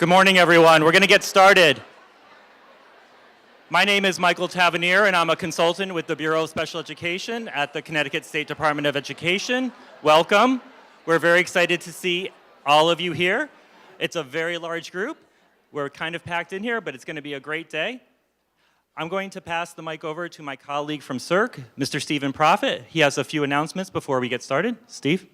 Good morning, everyone. We're going to get started. My name is Michael Tavernier, and I'm a consultant with the Bureau of Special Education at the Connecticut State Department of Education. Welcome. We're very excited to see all of you here. It's a very large group. We're kind of packed in here, but it's going to be a great day. I'm going to pass the mic over to my colleague from CERC, Mr. Stephen Proffitt. He has a few announcements before we get started. Steve?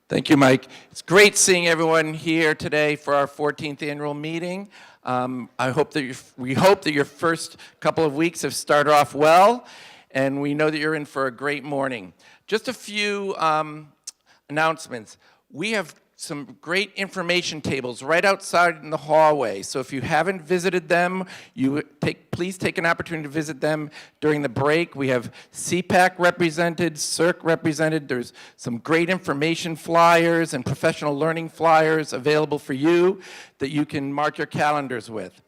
Thank you, Mike. It's great seeing everyone here today for our 14th annual meeting. We hope that your first couple of weeks have started off well, and we know that you're in for a great morning. Just a few announcements. We have some great information tables right outside in the hallway. So if you haven't visited them, please take an opportunity to visit them during the break. We have CPAC represented, CERC represented. There's some great information flyers and professional learning flyers available for you that you can mark your calendars with.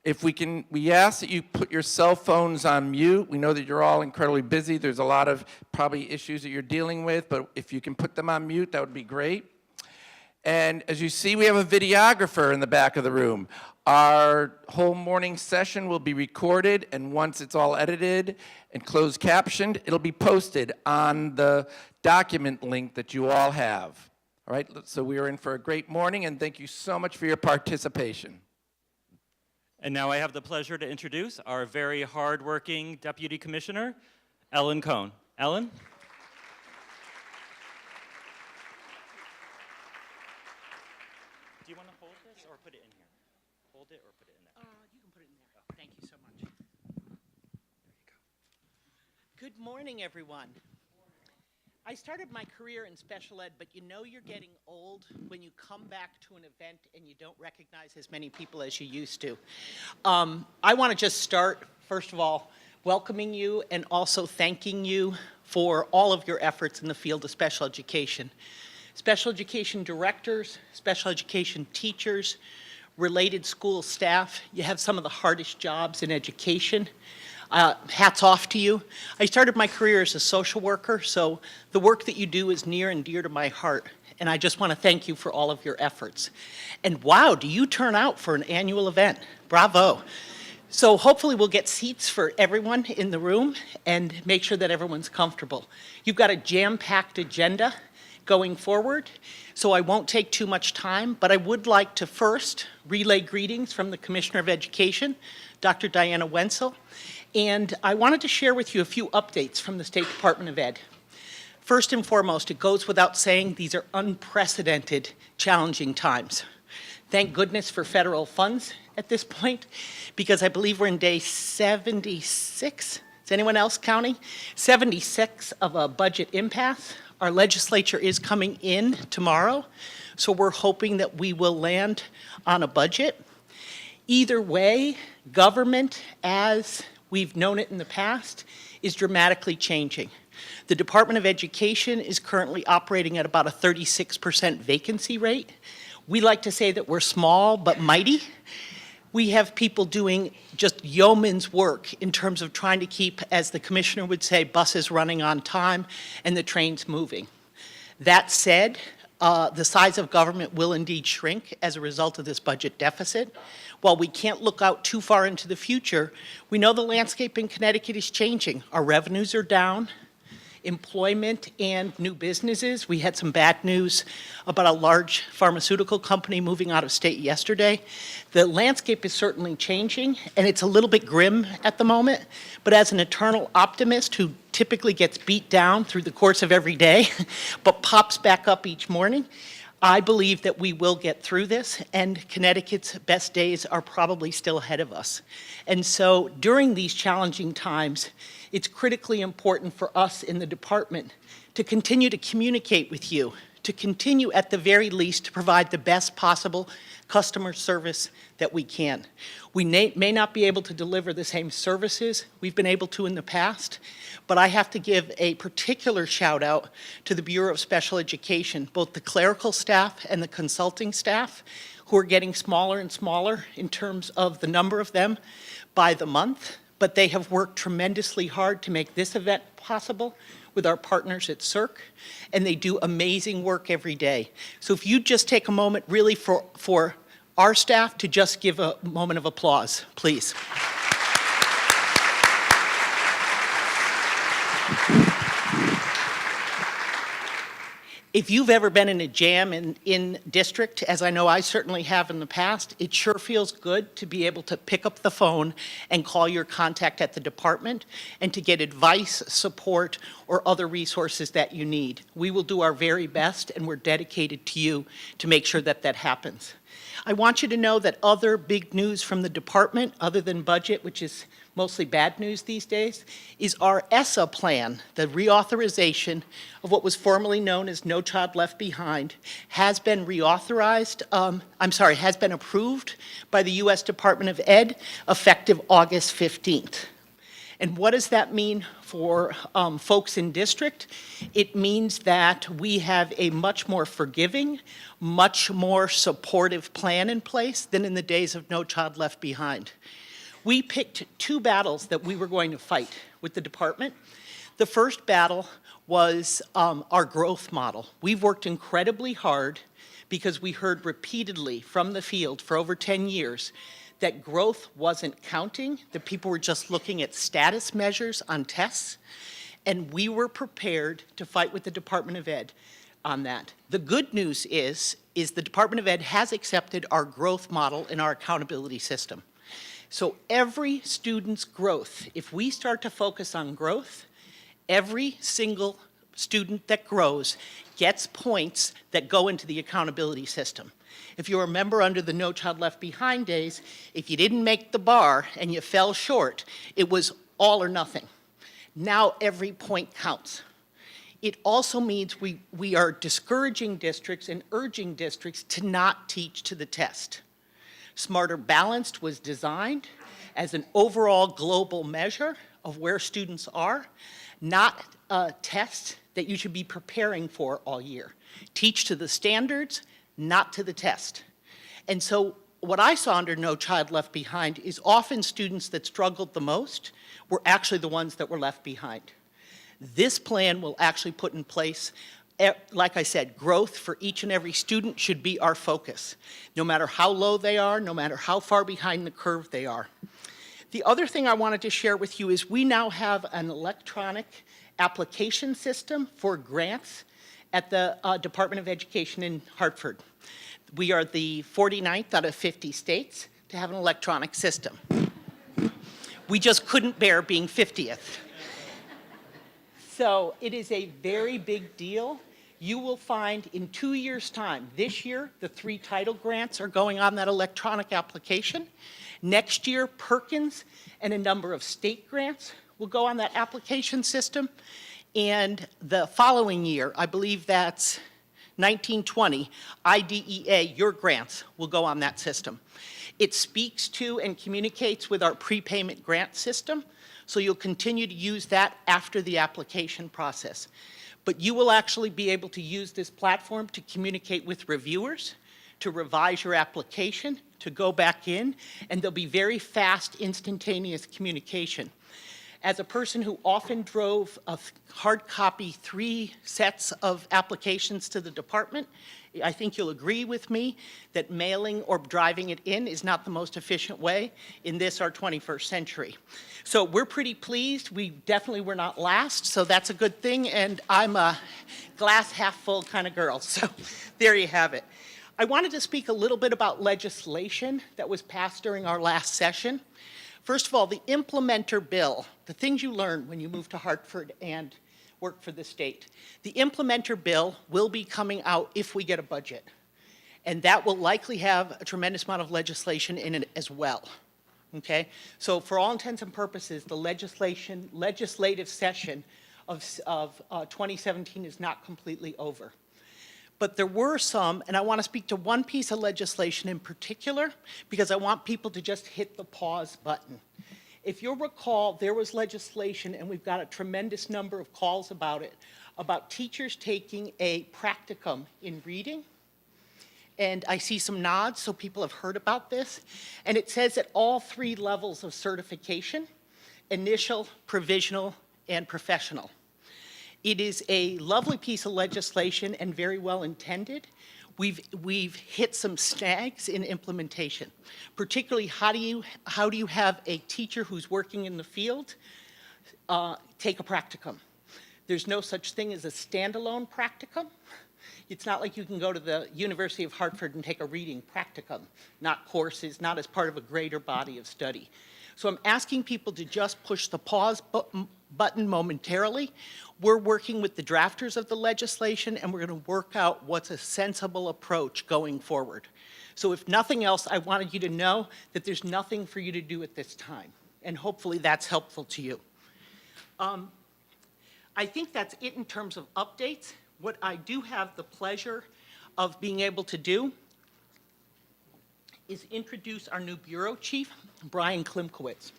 We ask that you put your cell phones on mute. We know that you're all incredibly busy. There's a lot of probably issues that you're dealing with, but if you can put them on mute, that would be great. And as you see, we have a videographer in the back of the room. Our whole morning session will be recorded, and once it's all edited and closed captioned, it'll be posted on the document link that you all have. All right, so we are in for a great morning, and thank you so much for your participation. And now I have the pleasure to introduce our very hardworking Deputy Commissioner, Ellen Cohn. Ellen? Do you want to hold this or put it in here? Hold it or put it in there? You can put it in there. Thank you so much. There you go. Good morning, everyone. I started my career in special ed, but you know you're getting old when you come back to an event and you don't recognize as many people as you used to. I want to just start, first of all, welcoming you and also thanking you for all of your efforts in the field of special education. Special education directors, special education teachers, related school staff, you have some of the hardest jobs in education. Hats off to you. I started my career as a social worker, so the work that you do is near and dear to my heart, and I just want to thank you for all of your efforts. And wow, do you turn out for an annual event. Bravo. So hopefully we'll get seats for everyone in the room and make sure that everyone's comfortable. You've got a jam-packed agenda going forward, so I won't take too much time, but I would like to first relay greetings from the Commissioner of Education, Dr. Diana Wenzel, and I wanted to share with you a few updates from the State Department of Ed. First and foremost, it goes without saying these are unprecedented, challenging times. Thank goodness for federal funds at this point, because I believe we're in day 76. Is anyone else counting? 76 of a budget impasse. Our legislature is coming in tomorrow, so we're hoping that we will land on a budget. Either way, government, as we've known it in the past, is dramatically changing. The Department of Education is currently operating at about a 36% vacancy rate. We like to say that we're small but mighty. We have people doing just yeoman's work in terms of trying to keep, as the commissioner would say, buses running on time and the trains moving. That said, the size of government will indeed shrink as a result of this budget deficit. While we can't look out too far into the future, we know the landscape in Connecticut is changing. Our revenues are down. Employment and new businesses. We had some bad news about a large pharmaceutical company moving out of state yesterday. The landscape is certainly changing, and it's a little bit grim at the moment, but as an eternal optimist who typically gets beat down through the course of every day, but pops back up each morning, I believe that we will get through this, and Connecticut's best days are probably still ahead of us. And so during these challenging times, it's critically important for us in the department to continue to communicate with you, to continue at the very least to provide the best possible customer service that we can. We may not be able to deliver the same services we've been able to in the past, but I have to give a particular shout out to the Bureau of Special Education, both the clerical staff and the consulting staff, who are getting smaller and smaller in terms of the number of them by the month, but they have worked tremendously hard to make this event possible with our partners at CERC, and they do amazing work every day. So if you just take a moment really for our staff to just give a moment of applause, please. If you've ever been in a jam in district, as I know I certainly have in the past, it sure feels good to be able to pick up the phone and call your contact at the department and to get advice, support, or other resources that you need. We will do our very best, and we're dedicated to you to make sure that that happens. I want you to know that other big news from the department, other than budget, which is mostly bad news these days, is our ESSA plan, the reauthorization of what was formerly known as No Child Left Behind, has been has been approved by the U.S. Department of Ed effective August 15th. And what does that mean for folks in district? It means that we have a much more forgiving, much more supportive plan in place than in the days of No Child Left Behind. We picked two battles that we were going to fight with the department. The first battle was our growth model. We've worked incredibly hard because we heard repeatedly from the field for over 10 years that growth wasn't counting, that people were just looking at status measures on tests, and we were prepared to fight with the Department of Ed on that. The good news is the Department of Ed has accepted our growth model in our accountability system. So every student's growth, if we start to focus on growth, every single student that grows gets points that go into the accountability system. If you remember under the No Child Left Behind days, if you didn't make the bar and you fell short, it was all or nothing. Now every point counts. It also means we are discouraging districts and urging districts to not teach to the test. Smarter Balanced was designed as an overall global measure of where students are, not a test that you should be preparing for all year. Teach to the standards, not to the test. And so what I saw under No Child Left Behind is often students that struggled the most were actually the ones that were left behind. This plan will actually put in place, like I said, growth for each and every student should be our focus, no matter how low they are, no matter how far behind the curve they are. The other thing I wanted to share with you is we now have an electronic application system for grants at the Department of Education in Hartford. We are the 49th out of 50 states to have an electronic system. We just couldn't bear being 50th. So it is a very big deal. You will find in 2 years' time, this year, the 3 title grants are going on that electronic application. Next year, Perkins and a number of state grants will go on that application system. And the following year, I believe that's 1920, IDEA, your grants will go on that system. It speaks to and communicates with our prepayment grant system, so you'll continue to use that after the application process. But you will actually be able to use this platform to communicate with reviewers, to revise your application, to go back in, and there'll be very fast, instantaneous communication. As a person who often drove a hard copy 3 sets of applications to the department, I think you'll agree with me that mailing or driving it in is not the most efficient way in this, our 21st century. So we're pretty pleased. We definitely were not last, so that's a good thing, and I'm a glass half full kind of girl, so there you have it. I wanted to speak a little bit about legislation that was passed during our last session. First of all, the implementer bill, the things you learn when you move to Hartford and work for the state. The implementer bill will be coming out if we get a budget. And that will likely have a tremendous amount of legislation in it as well. Okay? So for all intents and purposes, the legislative session of 2017 is not completely over. But there were some, and I want to speak to one piece of legislation in particular, because I want people to just hit the pause button. If you'll recall, there was legislation, and we've got a tremendous number of calls about it, about teachers taking a practicum in reading. And I see some nods, so people have heard about this. And it says at all 3 levels of certification, initial, provisional, and professional. It is a lovely piece of legislation and very well intended. we've hit some snags in implementation. Particularly, how do you have a teacher who's working in the field take a practicum? There's no such thing as a standalone practicum. It's not like you can go to the University of Hartford and take a reading practicum, not courses, not as part of a greater body of study. So I'm asking people to just push the pause button momentarily. We're working with the drafters of the legislation, and we're going to work out what's a sensible approach going forward. So if nothing else, I wanted you to know that there's nothing for you to do at this time, and hopefully that's helpful to you. I think that's it in terms of updates. What I do have the pleasure of being able to do is introduce our new bureau chief, Brian Klimkowitz.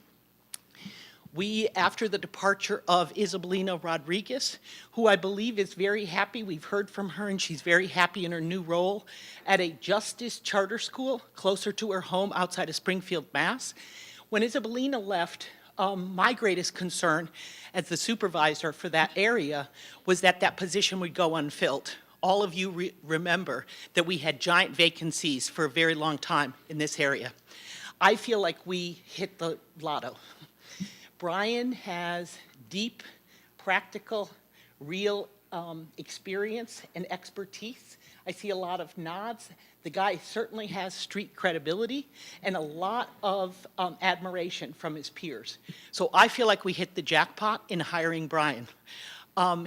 We, after the departure of Isabelina Rodriguez, who I believe is very happy, we've heard from her, and she's very happy in her new role at a justice charter school closer to her home outside of Springfield, Mass. When Isabelina left, my greatest concern as the supervisor for that area was that that position would go unfilled. All of you remember that we had giant vacancies for a very long time in this area. I feel like we hit the lotto. Brian has deep, practical, real experience and expertise. I see a lot of nods. The guy certainly has street credibility and a lot of admiration from his peers. So I feel like we hit the jackpot in hiring Brian.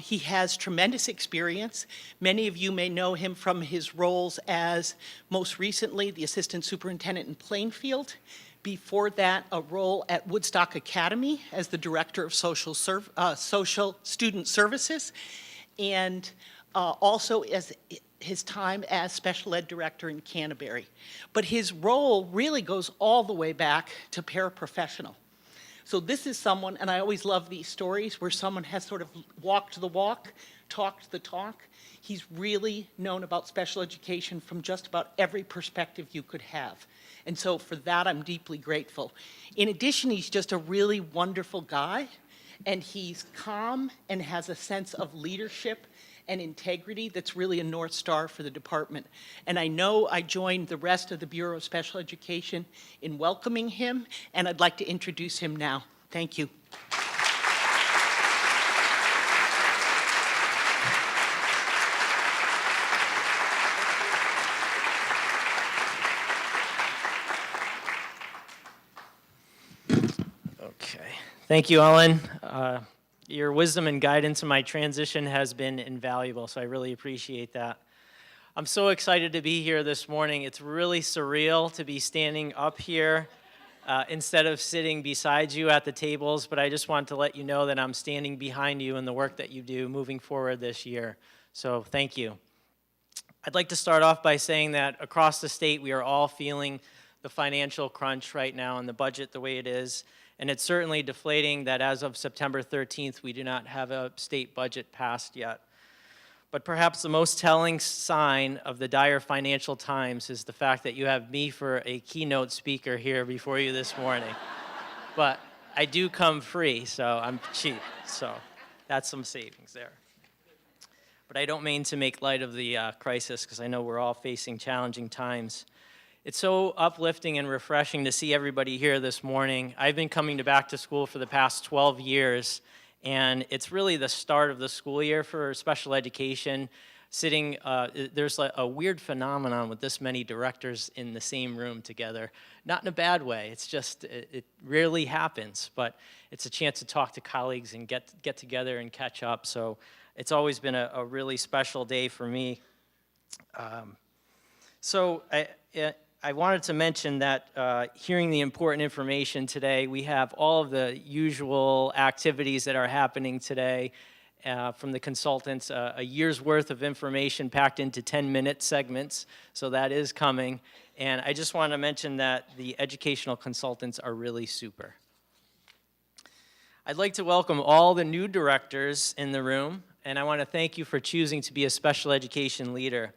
He has tremendous experience. Many of you may know him from his roles as, most recently, the assistant superintendent in Plainfield. Before that, a role at Woodstock Academy as the director of social student services, and also as his time as special ed director in Canterbury. But his role really goes all the way back to paraprofessional. So this is someone, and I always love these stories where someone has sort of walked the walk, talked the talk. He's really known about special education from just about every perspective you could have. And so for that, I'm deeply grateful. In addition, he's just a really wonderful guy, and he's calm and has a sense of leadership and integrity that's really a North Star for the department. And I know I joined the rest of the Bureau of Special Education in welcoming him, and I'd like to introduce him now. Thank you. Okay. Thank you, Ellen. Your wisdom and guidance in my transition has been invaluable, so I really appreciate that. I'm so excited to be here this morning. It's really surreal to be standing up here instead of sitting beside you at the tables, but I just want to let you know that I'm standing behind you in the work that you do moving forward this year. So thank you. I'd like to start off by saying that across the state, we are all feeling the financial crunch right now and the budget the way it is. And it's certainly deflating that as of September 13th, we do not have a state budget passed yet. But perhaps the most telling sign of the dire financial times is the fact that you have me for a keynote speaker here before you this morning. But I do come free, so I'm cheap. So that's some savings there. But I don't mean to make light of the crisis, because I know we're all facing challenging times. It's so uplifting and refreshing to see everybody here this morning. I've been coming to back to school for the past 12 years, and it's really the start of the school year for special education. There's a weird phenomenon with this many directors in the same room together. Not in a bad way, it's just, it rarely happens, but it's a chance to talk to colleagues and get together and catch up. So it's always been a really special day for me. I wanted to mention that hearing the important information today, we have all of the usual activities that are happening today from the consultants, a year's worth of information packed into 10-minute segments, so that is coming. And I just want to mention that the educational consultants are really super. I'd like to welcome all the new directors in the room, and I want to thank you for choosing to be a special education leader.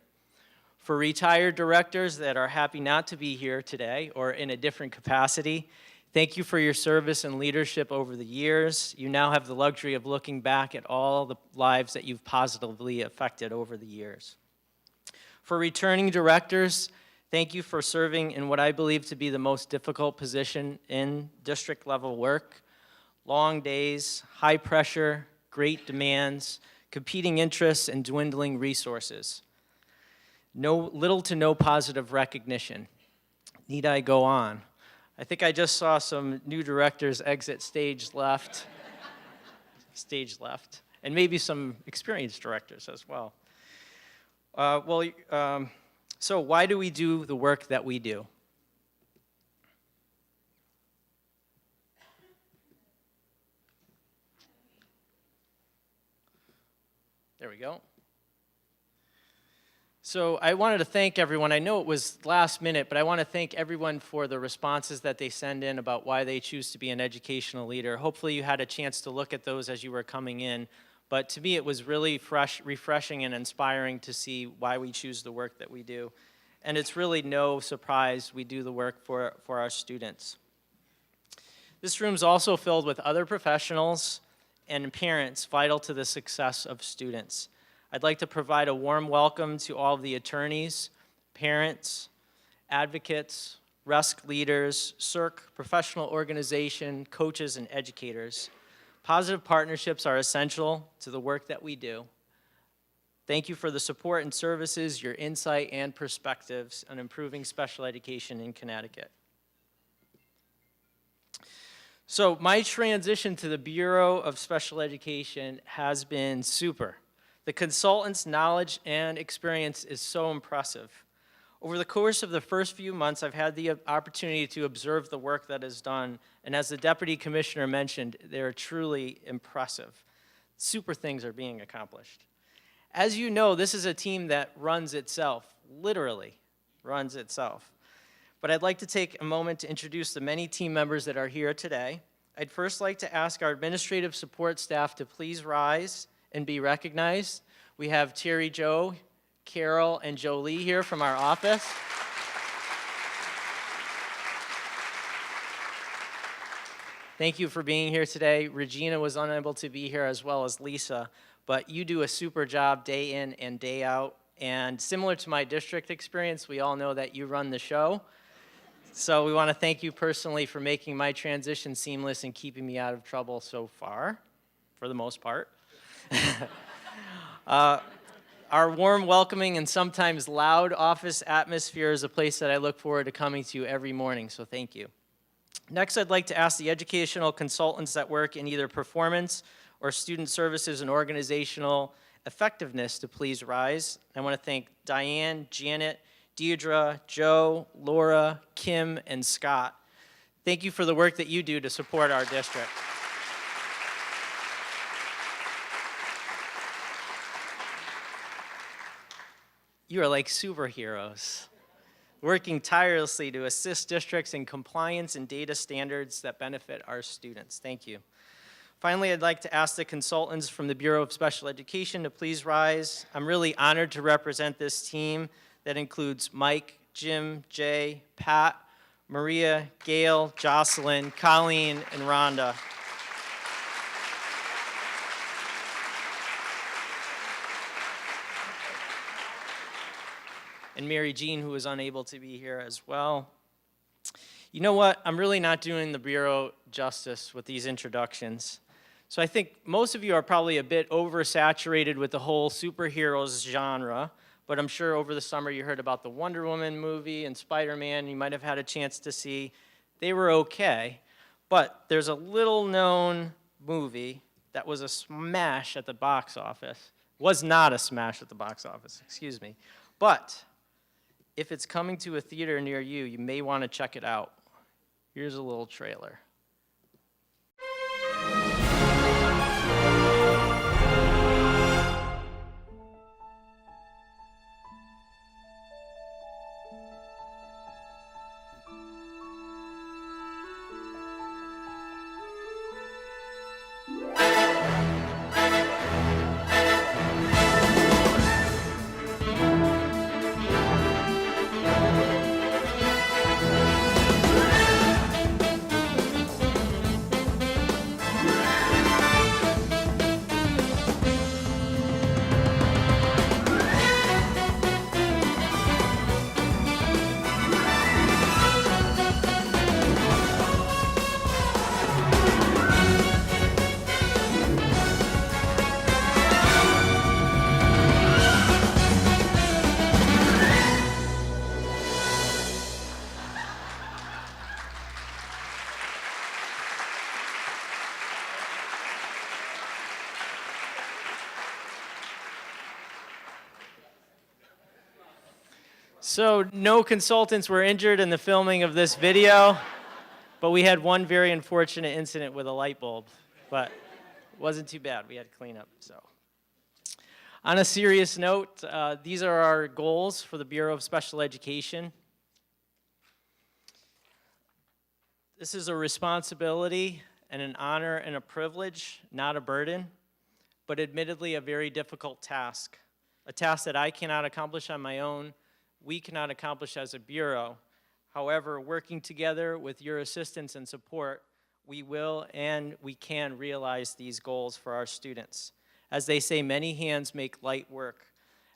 For retired directors that are happy not to be here today or in a different capacity, thank you for your service and leadership over the years. You now have the luxury of looking back at all the lives that you've positively affected over the years. For returning directors, thank you for serving in what I believe to be the most difficult position in district level work. Long days, high pressure, great demands, competing interests, and dwindling resources. Little to no positive recognition. Need I go on? I think I just saw some new directors exit stage left, and maybe some experienced directors as well. So why do we do the work that we do? There we go. So I wanted to thank everyone. I know it was last minute, but I want to thank everyone for the responses that they send in about why they choose to be an educational leader. Hopefully you had a chance to look at those as you were coming in. But to me, it was really refreshing and inspiring to see why we choose the work that we do. And it's really no surprise we do the work for our students. This room's also filled with other professionals and parents vital to the success of students. I'd like to provide a warm welcome to all of the attorneys, parents, advocates, RESC leaders, CERC, professional organization, coaches, and educators. Positive partnerships are essential to the work that we do. Thank you for the support and services, your insight and perspectives on improving special education in Connecticut. So my transition to the Bureau of Special Education has been super. The consultant's knowledge and experience is so impressive. Over the course of the first few months, I've had the opportunity to observe the work that is done, and as the Deputy Commissioner mentioned, they're truly impressive. Super things are being accomplished. As you know, this is a team that runs itself, literally runs itself. But I'd like to take a moment to introduce the many team members that are here today. I'd first like to ask our administrative support staff to please rise and be recognized. We have Terry Jo, Carol, and Jolie here from our office. Thank you for being here today. Regina was unable to be here, as well as Lisa, but you do a super job day in and day out. And similar to my district experience, we all know that you run the show. So we want to thank you personally for making my transition seamless and keeping me out of trouble so far, for the most part. Our warm, welcoming, and sometimes loud office atmosphere is a place that I look forward to coming to every morning, so thank you. Next, I'd like to ask the educational consultants that work in either performance or student services and organizational effectiveness to please rise. I want to thank Diane, Janet, Deidre, Joe, Laura, Kim, and Scott. Thank you for the work that you do to support our district. You are like superheroes, working tirelessly to assist districts in compliance and data standards that benefit our students. Thank you. Finally, I'd like to ask the consultants from the Bureau of Special Education to please rise. I'm really honored to represent this team that includes Mike, Jim, Jay, Pat, Maria, Gail, Jocelyn, Colleen, and Rhonda. And Mary Jean, who was unable to be here as well. You know what? I'm really not doing the Bureau justice with these introductions. So I think most of you are probably a bit oversaturated with the whole superheroes genre, but I'm sure over the summer you heard about the Wonder Woman movie and Spider-Man. You might have had a chance to see. They were okay, but there's a little-known movie that was a smash at the box office. Was not a smash at the box office, excuse me. But if it's coming to a theater near you, you may want to check it out. Here's a little trailer. So no consultants were injured in the filming of this video, but we had one very unfortunate incident with a light bulb, but it wasn't too bad. We had to clean up, so. On a serious note, these are our goals for the Bureau of Special Education. This is a responsibility and an honor and a privilege, not a burden, but admittedly a very difficult task. A task that I cannot accomplish on my own, we cannot accomplish as a Bureau. However, working together with your assistance and support, we will and we can realize these goals for our students. As they say, many hands make light work.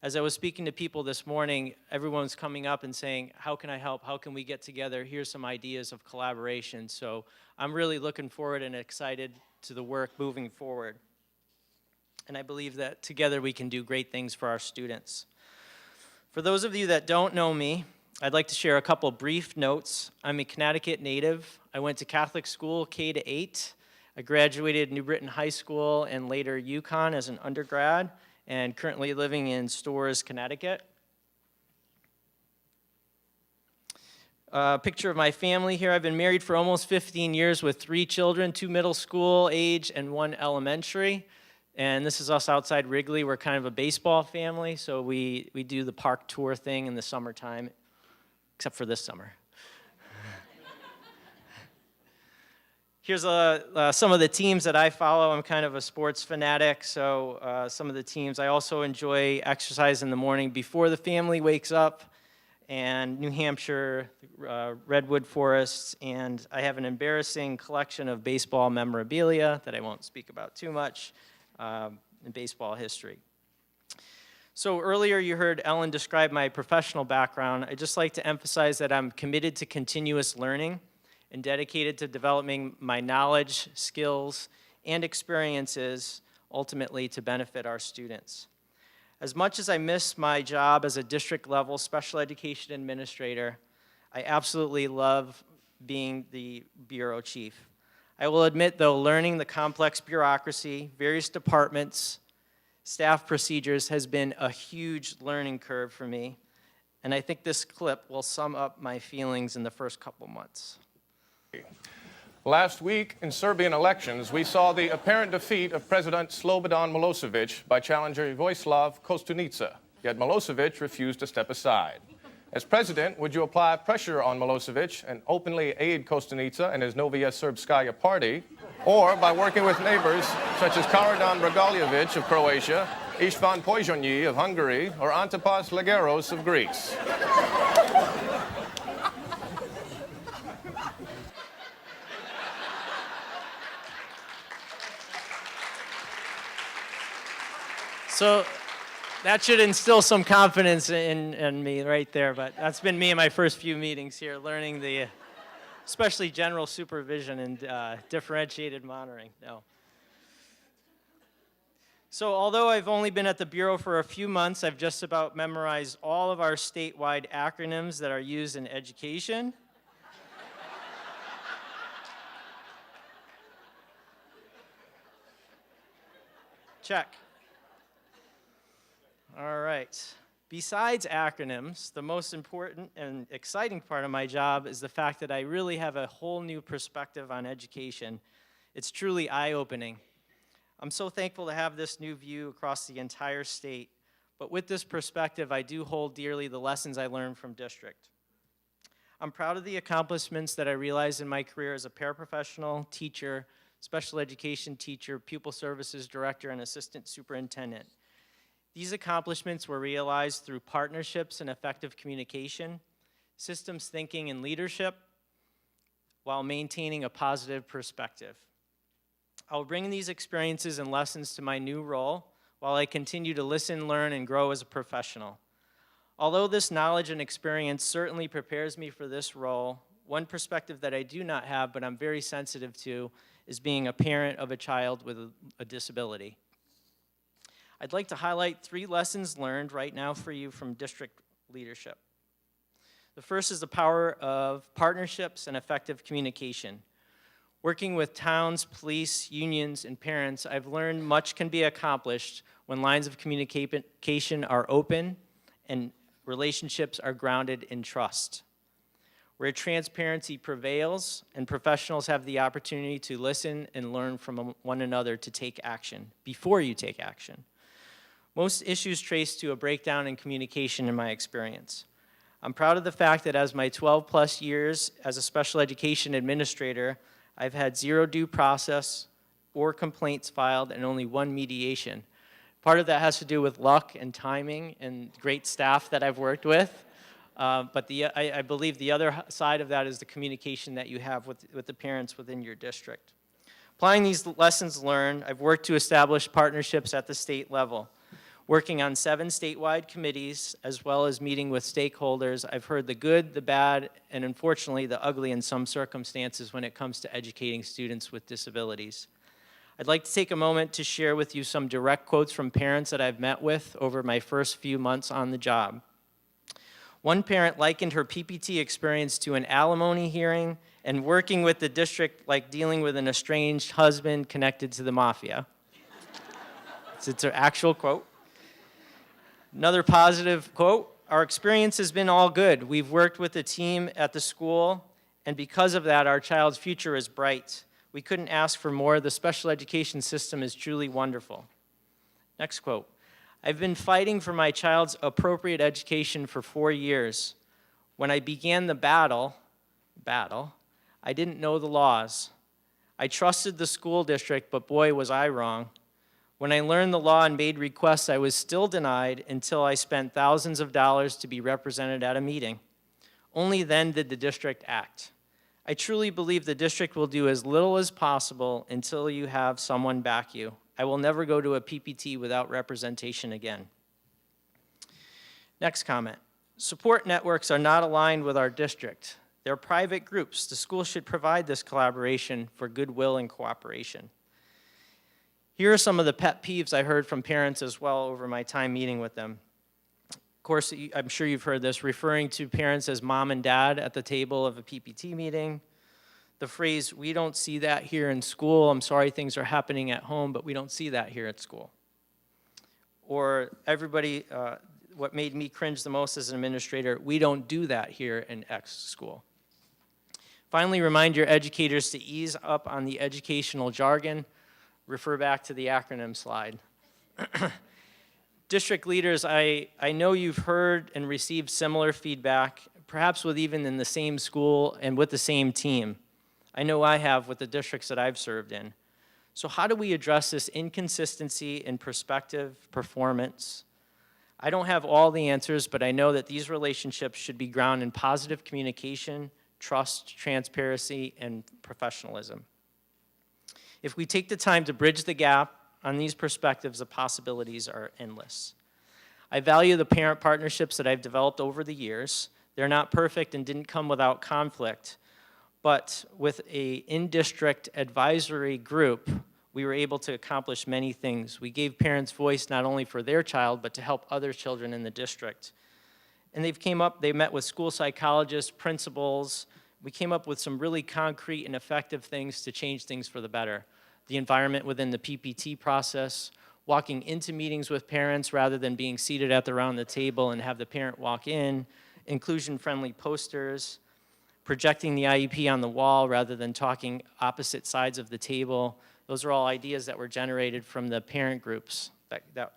As I was speaking to people this morning, everyone's coming up and saying, how can I help? How can we get together? Here's some ideas of collaboration. So I'm really looking forward and excited to the work moving forward. And I believe that together we can do great things for our students. For those of you that don't know me, I'd like to share a couple brief notes. I'm a Connecticut native. I went to Catholic school, K-8. I graduated New Britain High School and later UConn as an undergrad, and currently living in Storrs, Connecticut. A picture of my family here. I've been married for almost 15 years with 3 children, 2 middle school age and 1 elementary. And this is us outside Wrigley. We're kind of a baseball family, so we do the park tour thing in the summertime, except for this summer. Here's some of the teams that I follow. I'm kind of a sports fanatic, so some of the teams. I also enjoy exercise in the morning before the family wakes up, and New Hampshire, Redwood Forests, and I have an embarrassing collection of baseball memorabilia that I won't speak about too much in baseball history. So earlier you heard Ellen describe my professional background. I'd just like to emphasize that I'm committed to continuous learning and dedicated to developing my knowledge, skills, and experiences ultimately to benefit our students. As much as I miss my job as a district-level special education administrator, I absolutely love being the bureau chief. I will admit, though, learning the complex bureaucracy, various departments, staff procedures has been a huge learning curve for me, and I think this clip will sum up my feelings in the first couple months. Last week, in Serbian elections, we saw the apparent defeat of President Slobodan Milosevic by challenger Vojislav Kostunica, yet Milosevic refused to step aside. As president, would you apply pressure on Milosevic and openly aid Kostunica and his Novija Srpskaya party, or by working with neighbors such as Karadan Dragaljevic of Croatia, Istvan Pojoni of Hungary, or Antipas Lageros of Greece? So that should instill some confidence in me right there, but that's been me in my first few meetings here, learning the, especially general supervision and differentiated monitoring. No. So although I've only been at the Bureau for a few months, I've just about memorized all of our statewide acronyms that are used in education. Check. All right. Besides acronyms, the most important and exciting part of my job is the fact that I really have a whole new perspective on education. It's truly eye-opening. I'm so thankful to have this new view across the entire state, but with this perspective, I do hold dearly the lessons I learned from district. I'm proud of the accomplishments that I realized in my career as a paraprofessional, teacher, special education teacher, pupil services director, and assistant superintendent. These accomplishments were realized through partnerships and effective communication, systems thinking and leadership, while maintaining a positive perspective. I will bring these experiences and lessons to my new role while I continue to listen, learn, and grow as a professional. Although this knowledge and experience certainly prepares me for this role, one perspective that I do not have but I'm very sensitive to is being a parent of a child with a disability. I'd like to highlight 3 lessons learned right now for you from district leadership. The first is the power of partnerships and effective communication. Working with towns, police, unions, and parents, I've learned much can be accomplished when lines of communication are open and Relationships are grounded in trust. Where transparency prevails and professionals have the opportunity to listen and learn from one another to take action before you take action. Most issues trace to a breakdown in communication in my experience. I'm proud of the fact that as my 12+ years as a special education administrator, I've had 0 due process or complaints filed and only 1 mediation. Part of that has to do with luck and timing and great staff that I've worked with. But I believe the other side of that is the communication that you have with the parents within your district. Applying these lessons learned, I've worked to establish partnerships at the state level. Working on 7 statewide committees, as well as meeting with stakeholders, I've heard the good, the bad, and unfortunately the ugly in some circumstances when it comes to educating students with disabilities. I'd like to take a moment to share with you some direct quotes from parents that I've met with over my first few months on the job. One parent likened her PPT experience to an alimony hearing and working with the district like dealing with an estranged husband connected to the mafia. It's an actual quote. Another positive quote, our experience has been all good. We've worked with the team at the school, and because of that, our child's future is bright. We couldn't ask for more. The special education system is truly wonderful. Next quote, I've been fighting for my child's appropriate education for 4 years. When I began the battle, I didn't know the laws. I trusted the school district, but boy, was I wrong. When I learned the law and made requests, I was still denied until I spent thousands of dollars to be represented at a meeting. Only then did the district act. I truly believe the district will do as little as possible until you have someone back you. I will never go to a PPT without representation again. Next comment. Support networks are not aligned with our district. They're private groups. The school should provide this collaboration for goodwill and cooperation. Here are some of the pet peeves I heard from parents as well over my time meeting with them. Of course, I'm sure you've heard this, referring to parents as mom and dad at the table of a PPT meeting. The phrase, we don't see that here in school. I'm sorry things are happening at home, but we don't see that here at school. Or everybody, what made me cringe the most as an administrator, we don't do that here in X school. Finally, remind your educators to ease up on the educational jargon. Refer back to the acronym slide. District leaders, I know you've heard and received similar feedback, perhaps with even in the same school and with the same team. I know I have with the districts that I've served in. So how do we address this inconsistency in perspective, performance? I don't have all the answers, but I know that these relationships should be grounded in positive communication, trust, transparency, and professionalism. If we take the time to bridge the gap on these perspectives, the possibilities are endless. I value the parent partnerships that I've developed over the years. They're not perfect and didn't come without conflict, but with an in-district advisory group, we were able to accomplish many things. We gave parents voice not only for their child, but to help other children in the district. And they met with school psychologists, principals. We came up with some really concrete and effective things to change things for the better. The environment within the PPT process, walking into meetings with parents rather than being seated around the table and have the parent walk in, inclusion-friendly posters, projecting the IEP on the wall rather than talking opposite sides of the table. Those are all ideas that were generated from the parent groups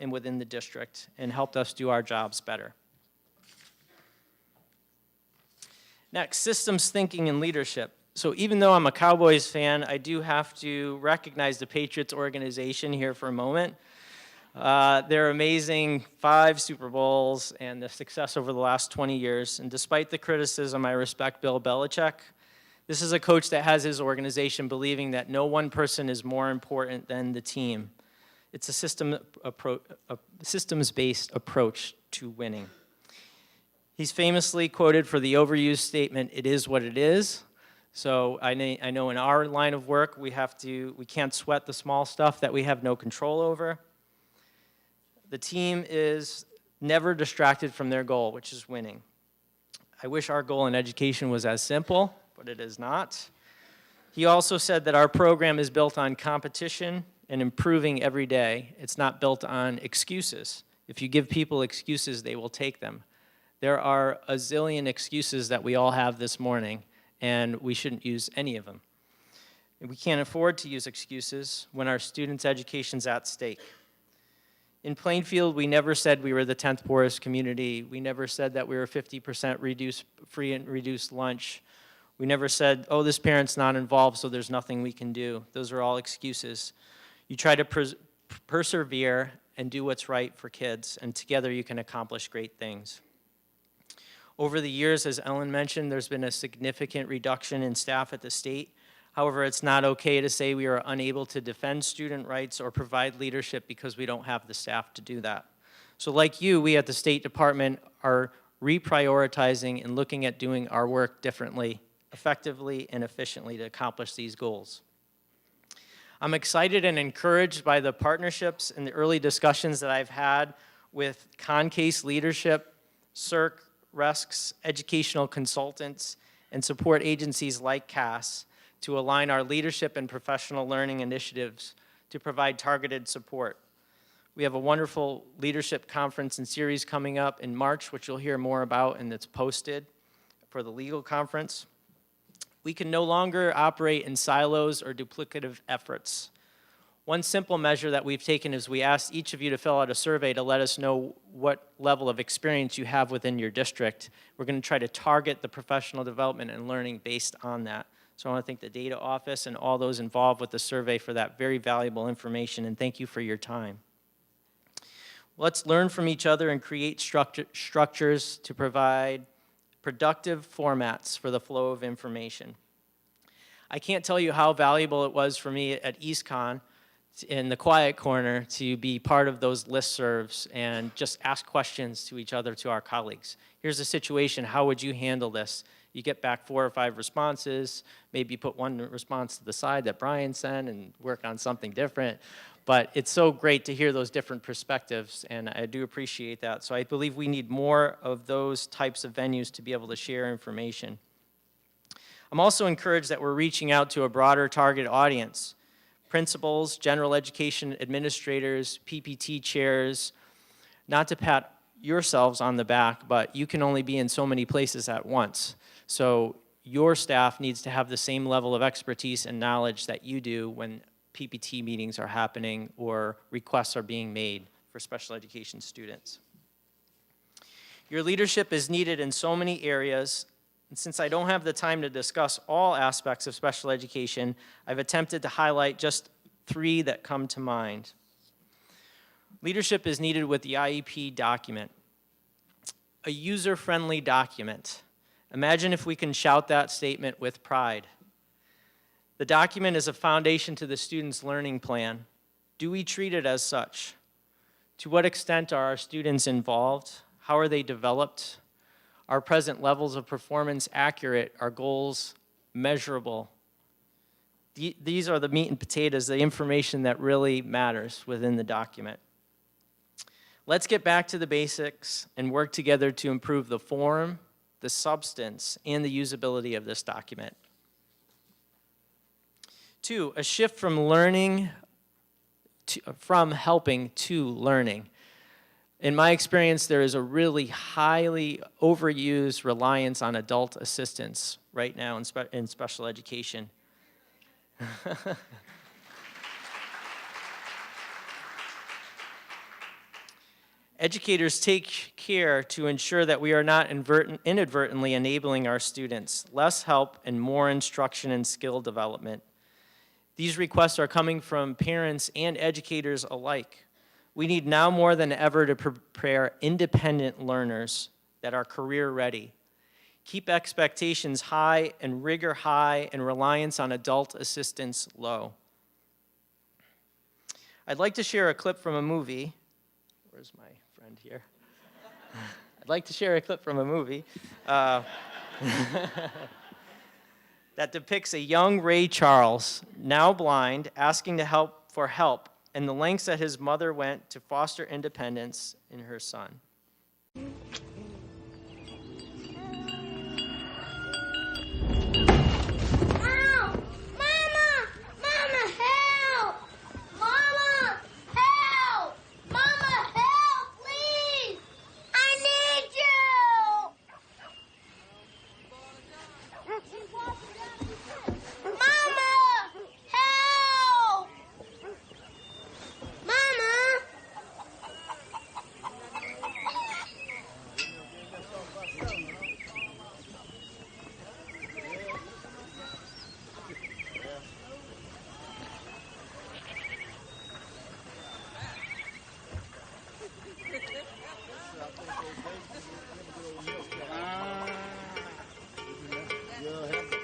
within the district and helped us do our jobs better. Next, systems thinking and leadership. So even though I'm a Cowboys fan, I do have to recognize the Patriots organization here for a moment. They're amazing, 5 Super Bowls and the success over the last 20 years. And despite the criticism, I respect Bill Belichick. This is a coach that has his organization believing that no one person is more important than the team. It's a systems-based approach to winning. He's famously quoted for the overused statement, "It is what it is." So I know in our line of work, we can't sweat the small stuff that we have no control over. The team is never distracted from their goal, which is winning. I wish our goal in education was as simple, but it is not. He also said that our program is built on competition and improving every day. It's not built on excuses. If you give people excuses, they will take them. There are a zillion excuses that we all have this morning, and we shouldn't use any of them. We can't afford to use excuses when our students' education's at stake. In Plainfield, we never said we were the 10th poorest community. We never said that we were 50% free and reduced lunch. We never said, oh, this parent's not involved, so there's nothing we can do. Those are all excuses. You try to persevere and do what's right for kids, and together you can accomplish great things. Over the years, as Ellen mentioned, there's been a significant reduction in staff at the state. However, it's not okay to say we are unable to defend student rights or provide leadership because we don't have the staff to do that. So like you, we at the State Department are reprioritizing and looking at doing our work differently, effectively and efficiently to accomplish these goals. I'm excited and encouraged by the partnerships and the early discussions that I've had with CONCASE leadership, CERC, RESCs, educational consultants, and support agencies like CAS to align our leadership and professional learning initiatives to provide targeted support. We have a wonderful leadership conference and series coming up in March, which you'll hear more about, and it's posted for the legal conference. We can no longer operate in silos or duplicative efforts. One simple measure that we've taken is we asked each of you to fill out a survey to let us know what level of experience you have within your district. We're going to try to target the professional development and learning based on that. So I want to thank the data office and all those involved with the survey for that very valuable information, and thank you for your time. Let's learn from each other and create structures to provide productive formats for the flow of information. I can't tell you how valuable it was for me at EastCon in the quiet corner to be part of those listservs and just ask questions to each other, to our colleagues. Here's the situation, how would you handle this? You get back 4 or 5 responses, maybe you put one response to the side that Brian sent and work on something different. But it's so great to hear those different perspectives, and I do appreciate that. So I believe we need more of those types of venues to be able to share information. I'm also encouraged that we're reaching out to a broader target audience. Principals, general education administrators, PPT chairs, not to pat yourselves on the back, but you can only be in so many places at once. So your staff needs to have the same level of expertise and knowledge that you do when PPT meetings are happening or requests are being made for special education students. Your leadership is needed in so many areas, and since I don't have the time to discuss all aspects of special education, I've attempted to highlight just 3 that come to mind. Leadership is needed with the IEP document, a user-friendly document. Imagine if we can shout that statement with pride. The document is a foundation to the student's learning plan. Do we treat it as such? To what extent are our students involved? How are they developed? Are present levels of performance accurate? Are goals measurable? These are the meat and potatoes, the information that really matters within the document. Let's get back to the basics and work together to improve the form, the substance, and the usability of this document. 2, a shift from helping to learning. In my experience, there is a really highly overused reliance on adult assistance right now in special education. Educators take care to ensure that we are not inadvertently enabling our students. Less help and more instruction and skill development. These requests are coming from parents and educators alike. We need now more than ever to prepare independent learners that are career ready. Keep expectations high and rigor high and reliance on adult assistance low. I'd like to share a clip from a movie. Where's my friend here? I'd like to share a clip from a movie that depicts a young Ray Charles, now blind, asking for help, and the lengths that his mother went to foster independence in her son.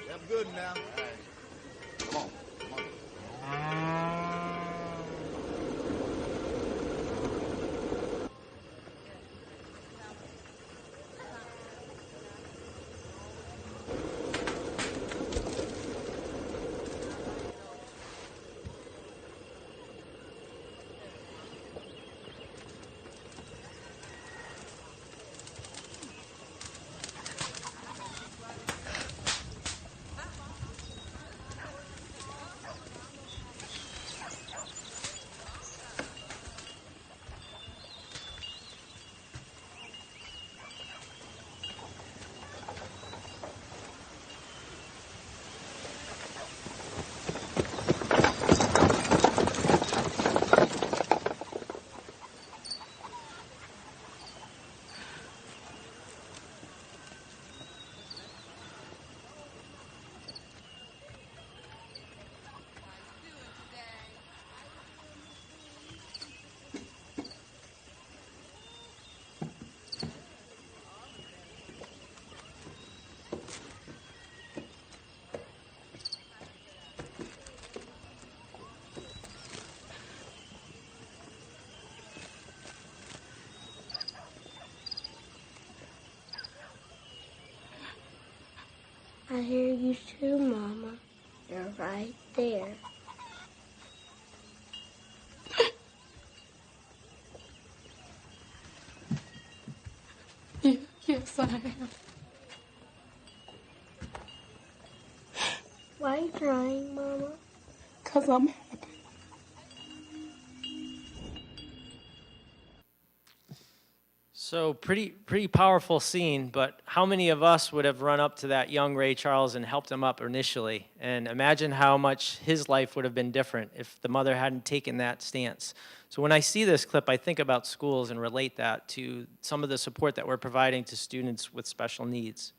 Have good now. Come on. I hear you too, Mama. You're right there. Yes, I am. Why are you crying, Mama? 'Cause I'm happy. So pretty powerful scene, but how many of us would have run up to that young Ray Charles and helped him up initially? And imagine how much his life would have been different if the mother hadn't taken that stance. So when I see this clip, I think about schools and relate that to some of the support that we're providing to students with special needs.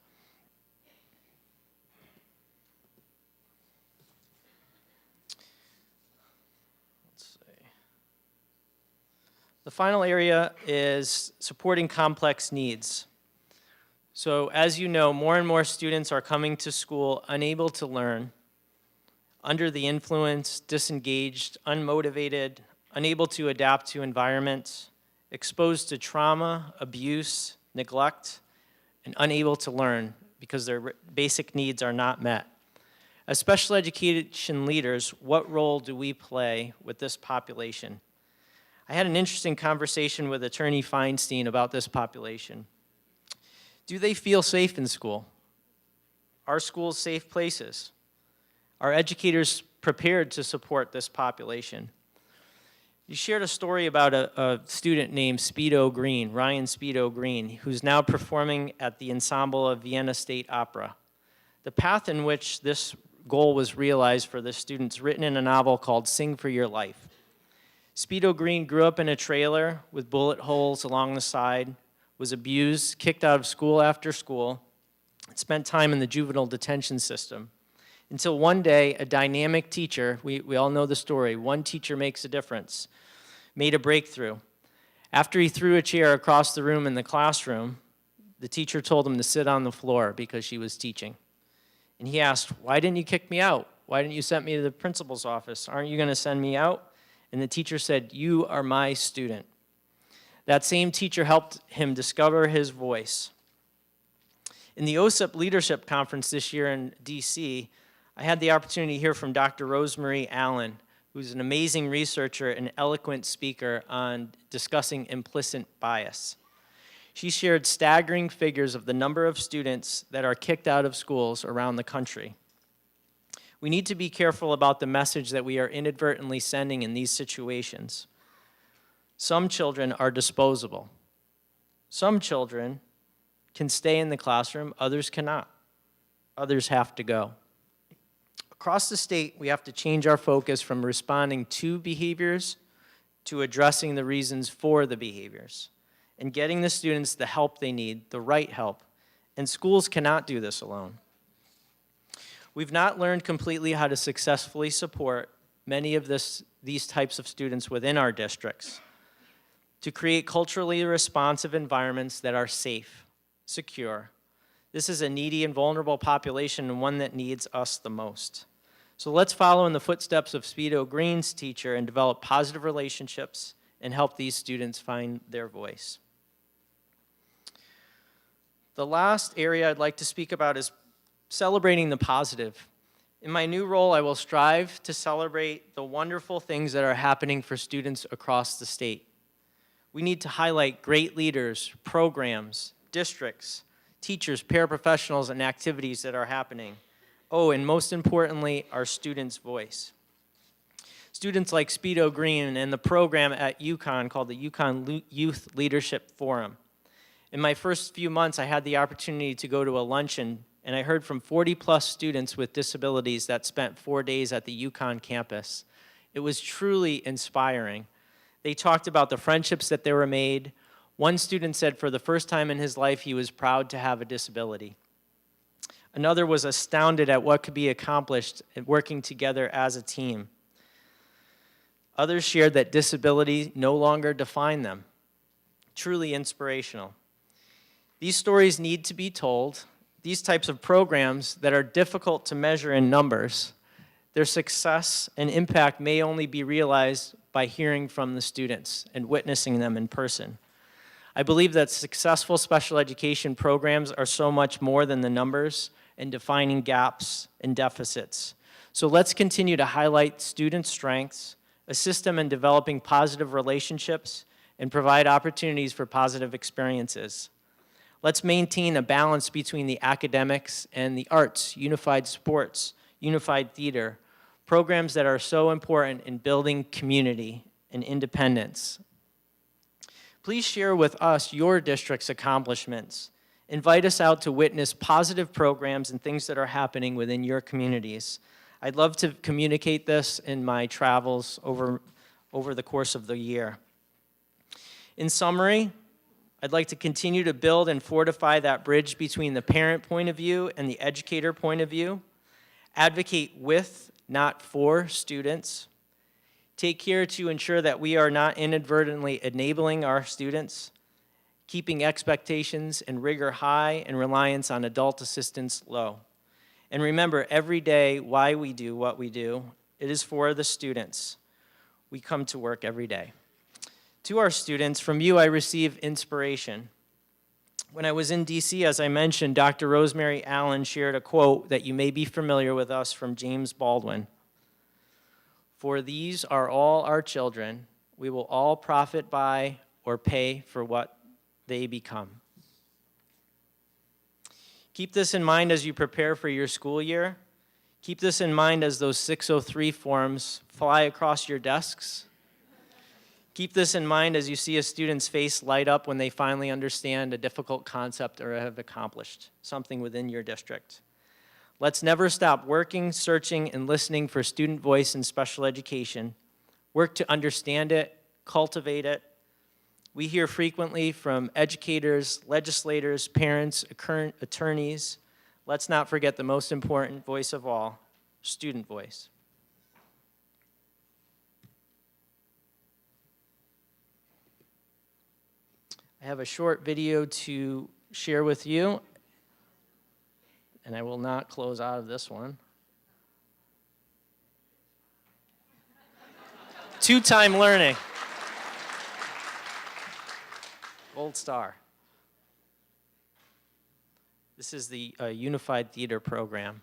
The final area is supporting complex needs. So as you know, more and more students are coming to school unable to learn, under the influence, disengaged, unmotivated, unable to adapt to environments, exposed to trauma, abuse, neglect, and unable to learn because their basic needs are not met. As special education leaders, what role do we play with this population? I had an interesting conversation with Attorney Feinstein about this population. Do they feel safe in school? Are schools safe places? Are educators prepared to support this population? You shared a story about a student named Speedo Green, Ryan Speedo Green, who's now performing at the ensemble of Vienna State Opera. The path in which this goal was realized for this student is written in a novel called Sing for Your Life. Speedo Green grew up in a trailer with bullet holes along the side, was abused, kicked out of school after school, and spent time in the juvenile detention system. Until one day, a dynamic teacher, we all know the story, one teacher makes a difference, made a breakthrough. After he threw a chair across the room in the classroom, the teacher told him to sit on the floor because she was teaching. And he asked, "Why didn't you kick me out? Why didn't you send me to the principal's office? Aren't you going to send me out?" And the teacher said, "You are my student." That same teacher helped him discover his voice. In the OSIP Leadership Conference this year in DC, I had the opportunity to hear from Dr. Rosemarie Allen, who's an amazing researcher and eloquent speaker on discussing implicit bias. She shared staggering figures of the number of students that are kicked out of schools around the country. We need to be careful about the message that we are inadvertently sending in these situations. Some children are disposable. Some children can stay in the classroom, others cannot. Others have to go. Across the state, we have to change our focus from responding to behaviors to addressing the reasons for the behaviors and getting the students the help they need, the right help. And schools cannot do this alone. We've not learned completely how to successfully support many of these types of students within our districts. to create culturally responsive environments that are safe, secure. This is a needy and vulnerable population and one that needs us the most. So let's follow in the footsteps of Speedo Green's teacher and develop positive relationships and help these students find their voice. The last area I'd like to speak about is celebrating the positive. In my new role, I will strive to celebrate the wonderful things that are happening for students across the state. We need to highlight great leaders, programs, districts, teachers, paraprofessionals, and activities that are happening. Oh, and most importantly, our students' voice. Students like Speedo Green and the program at UConn called the UConn Youth Leadership Forum. In my first few months, I had the opportunity to go to a luncheon, and I heard from 40-plus students with disabilities that spent 4 days at the UConn campus. It was truly inspiring. They talked about the friendships that they were made. One student said for the first time in his life he was proud to have a disability. Another was astounded at what could be accomplished working together as a team. Others shared that disability no longer defined them. Truly inspirational. These stories need to be told. These types of programs that are difficult to measure in numbers, their success and impact may only be realized by hearing from the students and witnessing them in person. I believe that successful special education programs are so much more than the numbers and defining gaps and deficits. So let's continue to highlight student strengths, assist them in developing positive relationships, and provide opportunities for positive experiences. Let's maintain a balance between the academics and the arts, unified sports, unified theater, programs that are so important in building community and independence. Please share with us your district's accomplishments. Invite us out to witness positive programs and things that are happening within your communities. I'd love to communicate this in my travels over the course of the year. In summary, I'd like to continue to build and fortify that bridge between the parent point of view and the educator point of view. Advocate with, not for, students. Take care to ensure that we are not inadvertently enabling our students, keeping expectations and rigor high and reliance on adult assistance low. And remember, every day, why we do what we do, it is for the students. We come to work every day. To our students, from you I receive inspiration. When I was in DC, as I mentioned, Dr. Rosemary Allen shared a quote that you may be familiar with us from James Baldwin. For these are all our children, we will all profit by or pay for what they become. Keep this in mind as you prepare for your school year. Keep this in mind as those 603 forms fly across your desks. Keep this in mind as you see a student's face light up when they finally understand a difficult concept or have accomplished something within your district. Let's never stop working, searching, and listening for student voice in special education. Work to understand it, cultivate it. We hear frequently from educators, legislators, parents, attorneys. Let's not forget the most important voice of all, student voice. I have a short video to share with you, and I will not close out of this one. Two-time learning. Gold star. This is the Unified Theater program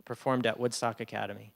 performed at Woodstock Academy.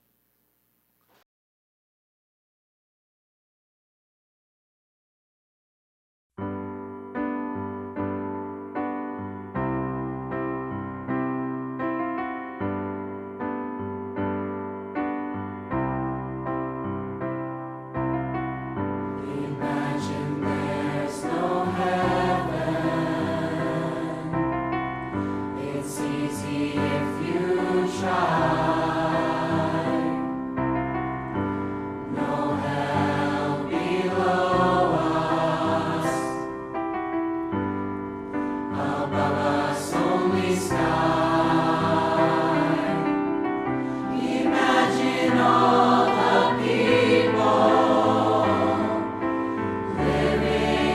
Living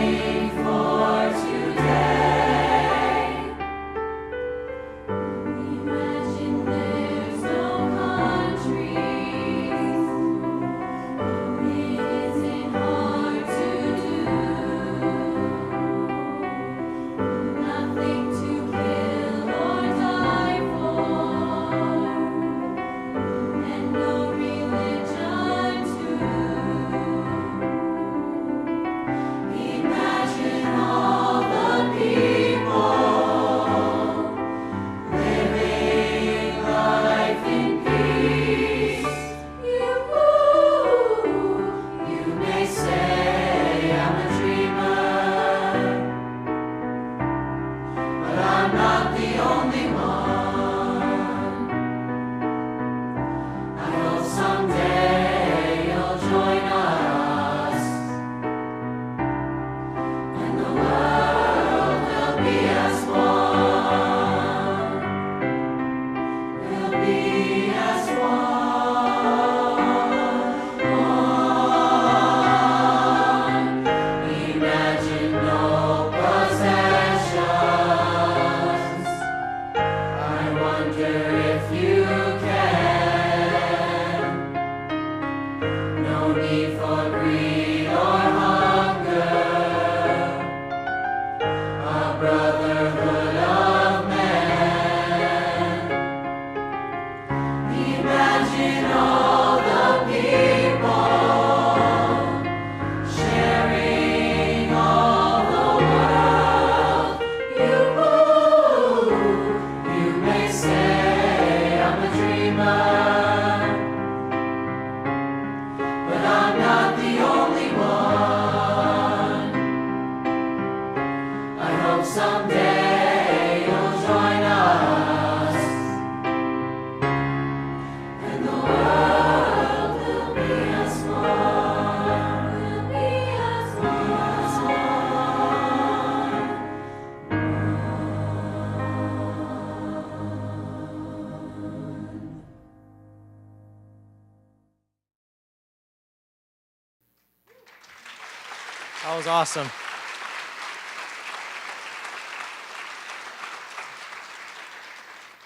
was awesome.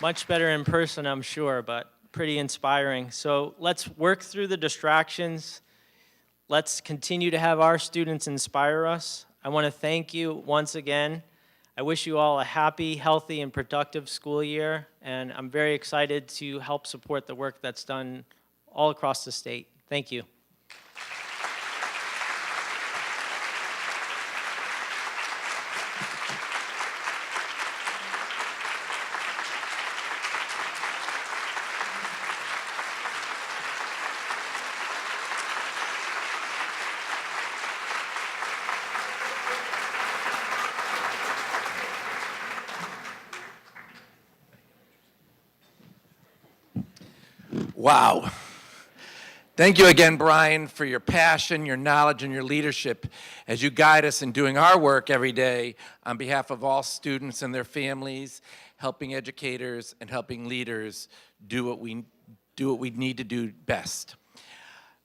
Much better in person, I'm sure, but pretty inspiring. So let's work through the distractions. Let's continue to have our students inspire us. I want to thank you once again. I wish you all a happy, healthy, and productive school year, and I'm very excited to help support the work that's done all across the state. Thank you. Wow. Thank you again, Brian, for your passion, your knowledge, and your leadership as you guide us in doing our work every day on behalf of all students and their families, helping educators and helping leaders do what we need to do best.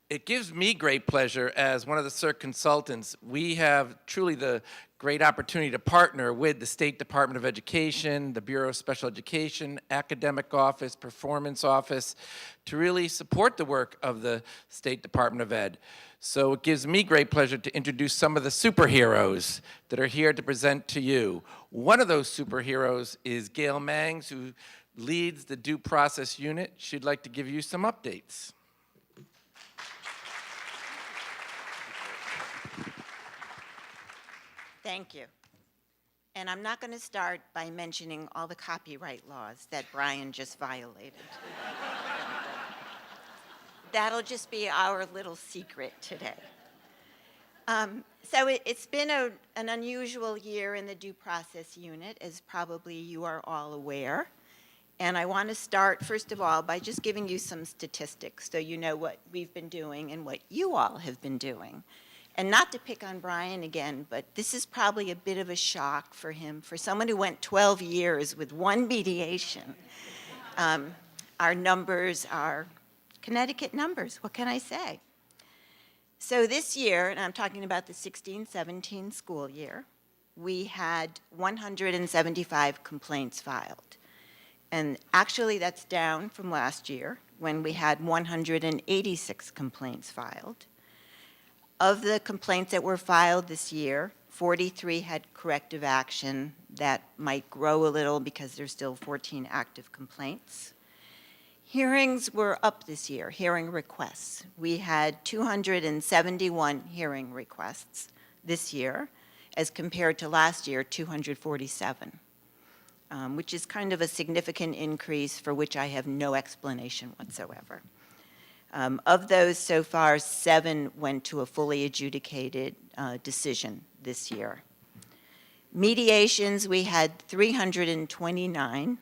It gives me great pleasure as one of the CERC consultants. We have truly the great opportunity to partner with the State Department of Education, the Bureau of Special Education, Academic Office, Performance Office, to really support the work of the State Department of Ed. So it gives me great pleasure to introduce some of the superheroes that are here to present to you. One of those superheroes is Gail Mangs, who leads the Due Process Unit. She'd like to give you some updates. Thank you. And I'm not going to start by mentioning all the copyright laws that Brian just violated. That'll just be our little secret today. So it's been an unusual year in the Due Process Unit, as probably you are all aware. And I want to start, first of all, by just giving you some statistics so you know what we've been doing and what you all have been doing. And not to pick on Brian again, but this is probably a bit of a shock for him. For someone who went 12 years with one mediation, our numbers are Connecticut numbers. What can I say? So this year, and I'm talking about the 16-17 school year, we had 175 complaints filed. And actually, that's down from last year when we had 186 complaints filed. Of the complaints that were filed this year, 43 had corrective action. That might grow a little because there's still 14 active complaints. Hearings were up this year, hearing requests. We had 271 hearing requests this year, as compared to last year, 247, which is kind of a significant increase for which I have no explanation whatsoever. Of those, so far, 7 went to a fully adjudicated decision this year. Mediations, we had 329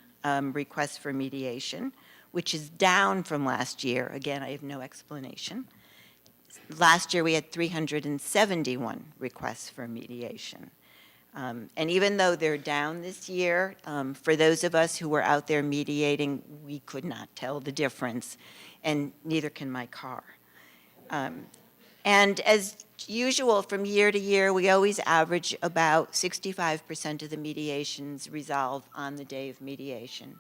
requests for mediation, which is down from last year. Again, I have no explanation. Last year, we had 371 requests for mediation. And even though they're down this year, for those of us who were out there mediating, we could not tell the difference, and neither can my car. And as usual, from year to year, we always average about 65% of the mediations resolve on the day of mediation.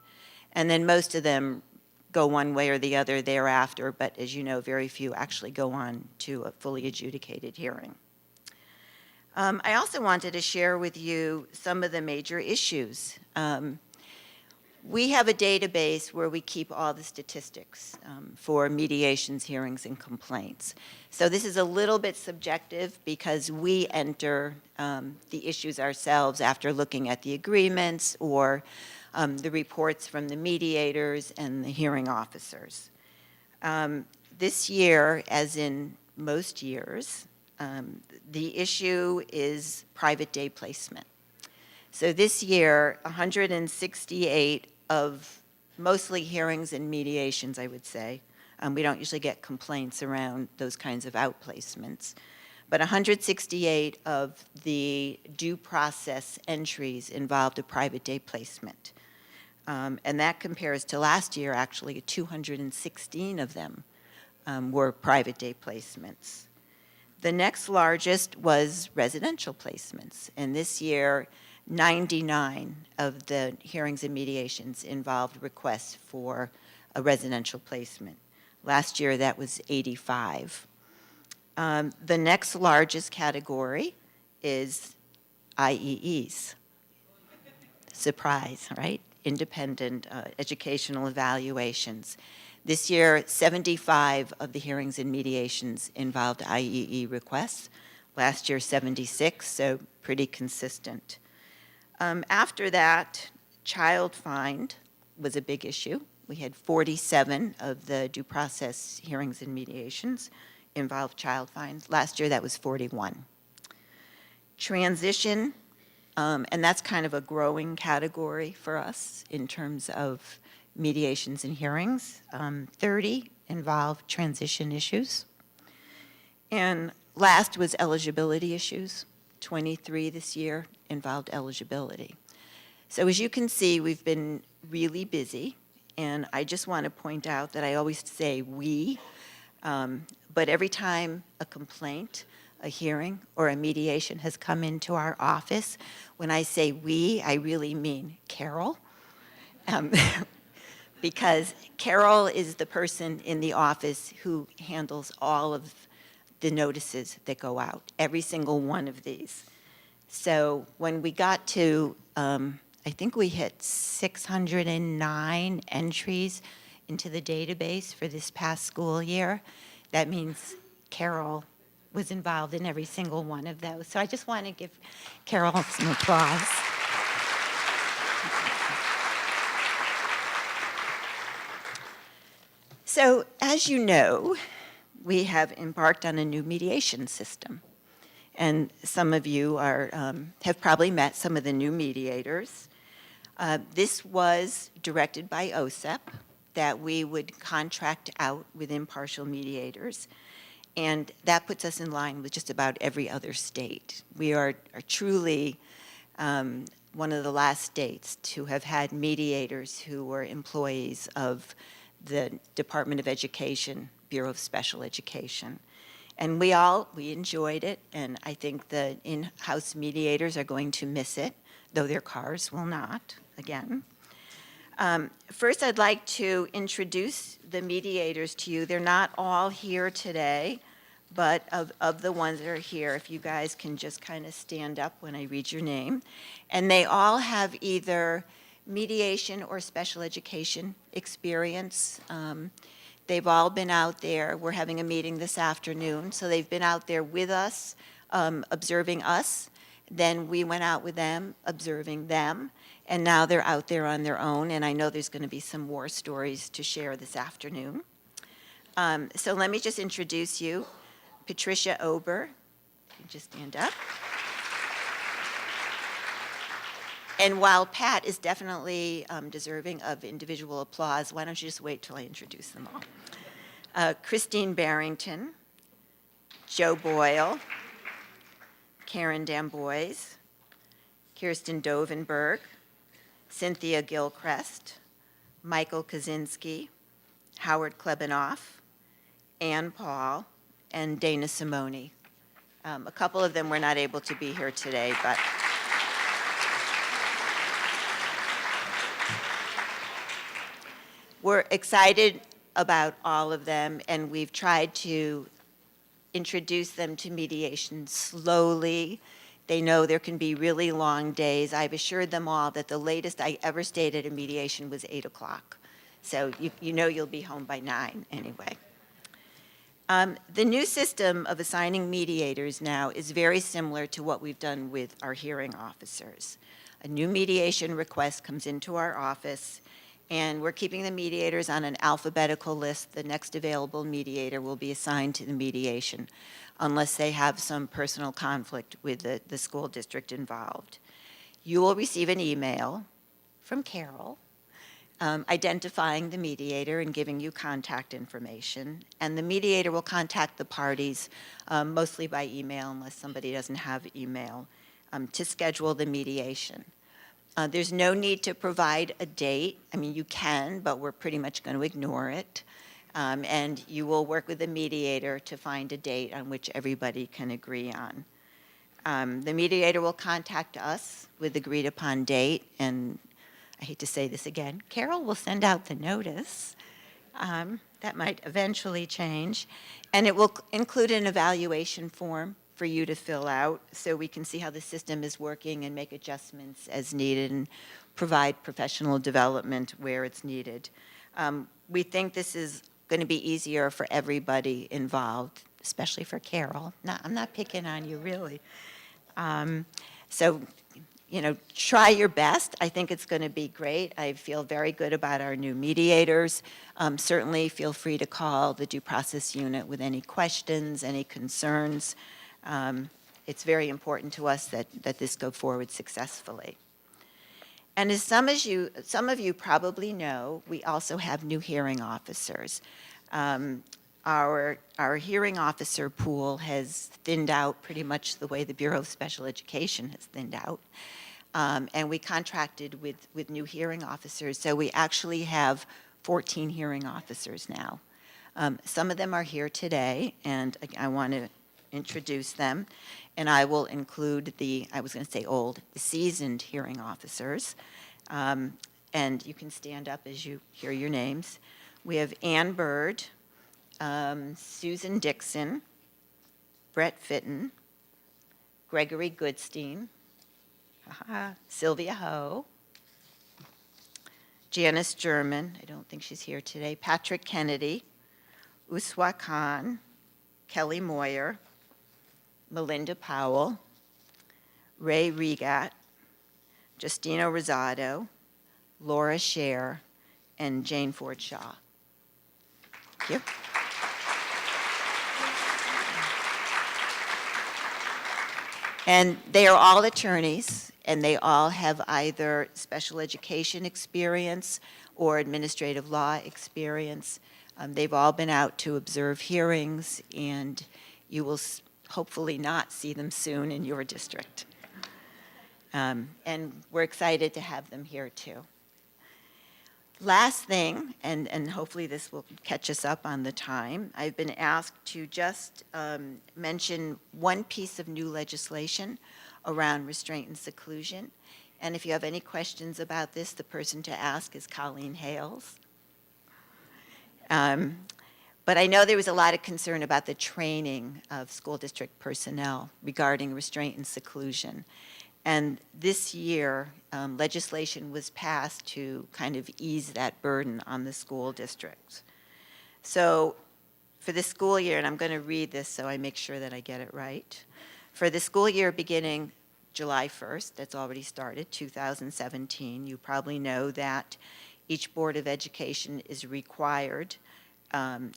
And then most of them go one way or the other thereafter, but as you know, very few actually go on to a fully adjudicated hearing. I also wanted to share with you some of the major issues. We have a database where we keep all the statistics for mediations, hearings, and complaints. So this is a little bit subjective because we enter the issues ourselves after looking at the agreements or the reports from the mediators and the hearing officers. This year, as in most years, the issue is private day placement. So this year, 168 of mostly hearings and mediations, I would say. We don't usually get complaints around those kinds of outplacements. But 168 of the due process entries involved a private day placement. And that compares to last year, actually, 216 of them were private day placements. The next largest was residential placements, and this year, 99 of the hearings and mediations involved requests for a residential placement. Last year, that was 85. The next largest category is IEEs. Surprise, right? Independent educational evaluations. This year, 75 of the hearings and mediations involved IEE requests. Last year, 76, so pretty consistent. After that, child find was a big issue. We had 47 of the due process hearings and mediations involved child find. Last year, that was 41. Transition, and that's kind of a growing category for us in terms of mediations and hearings. 30 involved transition issues. And last was eligibility issues. 23 this year involved eligibility. So as you can see, we've been really busy, and I just want to point out that I always say we, but every time a complaint, a hearing, or a mediation has come into our office, when I say we, I really mean Carol. Because Carol is the person in the office who handles all of the notices that go out, every single one of these. So when we got to, I think we hit 609 entries into the database for this past school year. That means Carol was involved in every single one of those. So I just want to give Carol some applause. So, as you know, we have embarked on a new mediation system. And some of you have probably met some of the new mediators. This was directed by OSEP, that we would contract out with impartial mediators. And that puts us in line with just about every other state. We are truly one of the last states to have had mediators who were employees of the Department of Education, Bureau of Special Education. And we enjoyed it, and I think the in-house mediators are going to miss it, though their cars will not, again. First, I'd like to introduce the mediators to you. They're not all here today, but of the ones that are here, if you guys can just kind of stand up when I read your name. And they all have either mediation or special education experience. They've all been out there. We're having a meeting this afternoon, so they've been out there with us, observing us. Then we went out with them, observing them, and now they're out there on their own, and I know there's going to be some war stories to share this afternoon. So let me just introduce you. Patricia Ober, you can just stand up. And while Pat is definitely deserving of individual applause, why don't you just wait till I introduce them all. Christine Barrington, Joe Boyle, Karen Dambois, Kirsten Dovenberg, Cynthia Gilchrist, Michael Kaczynski, Howard Klebanoff, Ann Paul, and Dana Simone. A couple of them were not able to be here today, but we're excited about all of them, and we've tried to introduce them to mediation slowly. They know there can be really long days. I've assured them all that the latest I ever stayed at a mediation was 8 o'clock. So you know you'll be home by 9 anyway. The new system of assigning mediators now is very similar to what we've done with our hearing officers. A new mediation request comes into our office, and we're keeping the mediators on an alphabetical list. The next available mediator will be assigned to the mediation unless they have some personal conflict with the school district involved. You will receive an email from Carol identifying the mediator and giving you contact information. And the mediator will contact the parties, mostly by email unless somebody doesn't have email, to schedule the mediation. There's no need to provide a date. I mean, you can, but we're pretty much going to ignore it. And you will work with the mediator to find a date on which everybody can agree on. The mediator will contact us with agreed upon date, and I hate to say this again, Carol will send out the notice. That might eventually change. And it will include an evaluation form for you to fill out so we can see how the system is working and make adjustments as needed and provide professional development where it's needed. We think this is going to be easier for everybody involved, especially for Carol. No, I'm not picking on you, really. So, you know, try your best. I think it's going to be great. I feel very good about our new mediators. Certainly feel free to call the due process unit with any questions, any concerns. It's very important to us that this go forward successfully. And as some of you probably know, we also have new hearing officers. Our hearing officer pool has thinned out pretty much the way the Bureau of Special Education has thinned out. And we contracted with new hearing officers, so we actually have 14 hearing officers now. Some of them are here today, and I want to introduce them. And I will include the seasoned hearing officers. And you can stand up as you hear your names. We have Ann Bird, Susan Dixon, Brett Fitton, Gregory Goodstein, Sylvia Ho, Janice German, I don't think she's here today, Patrick Kennedy, Uswa Khan, Kelly Moyer, Melinda Powell, Ray Regat, Justino Rosado, Laura Scher, and Jane Ford Shaw. Thank you. And they are all attorneys, and they all have either special education experience or administrative law experience. They've all been out to observe hearings, and you will hopefully not see them soon in your district. And we're excited to have them here too. Last thing, and hopefully this will catch us up on the time, I've been asked to just mention one piece of new legislation around restraint and seclusion. And if you have any questions about this, the person to ask is Colleen Hales. But I know there was a lot of concern about the training of school district personnel regarding restraint and seclusion. And this year, legislation was passed to kind of ease that burden on the school districts. So for the school year, and I'm going to read this so I make sure that I get it right. For the school year beginning July 1st, that's already started, 2017, you probably know that each Board of Education is required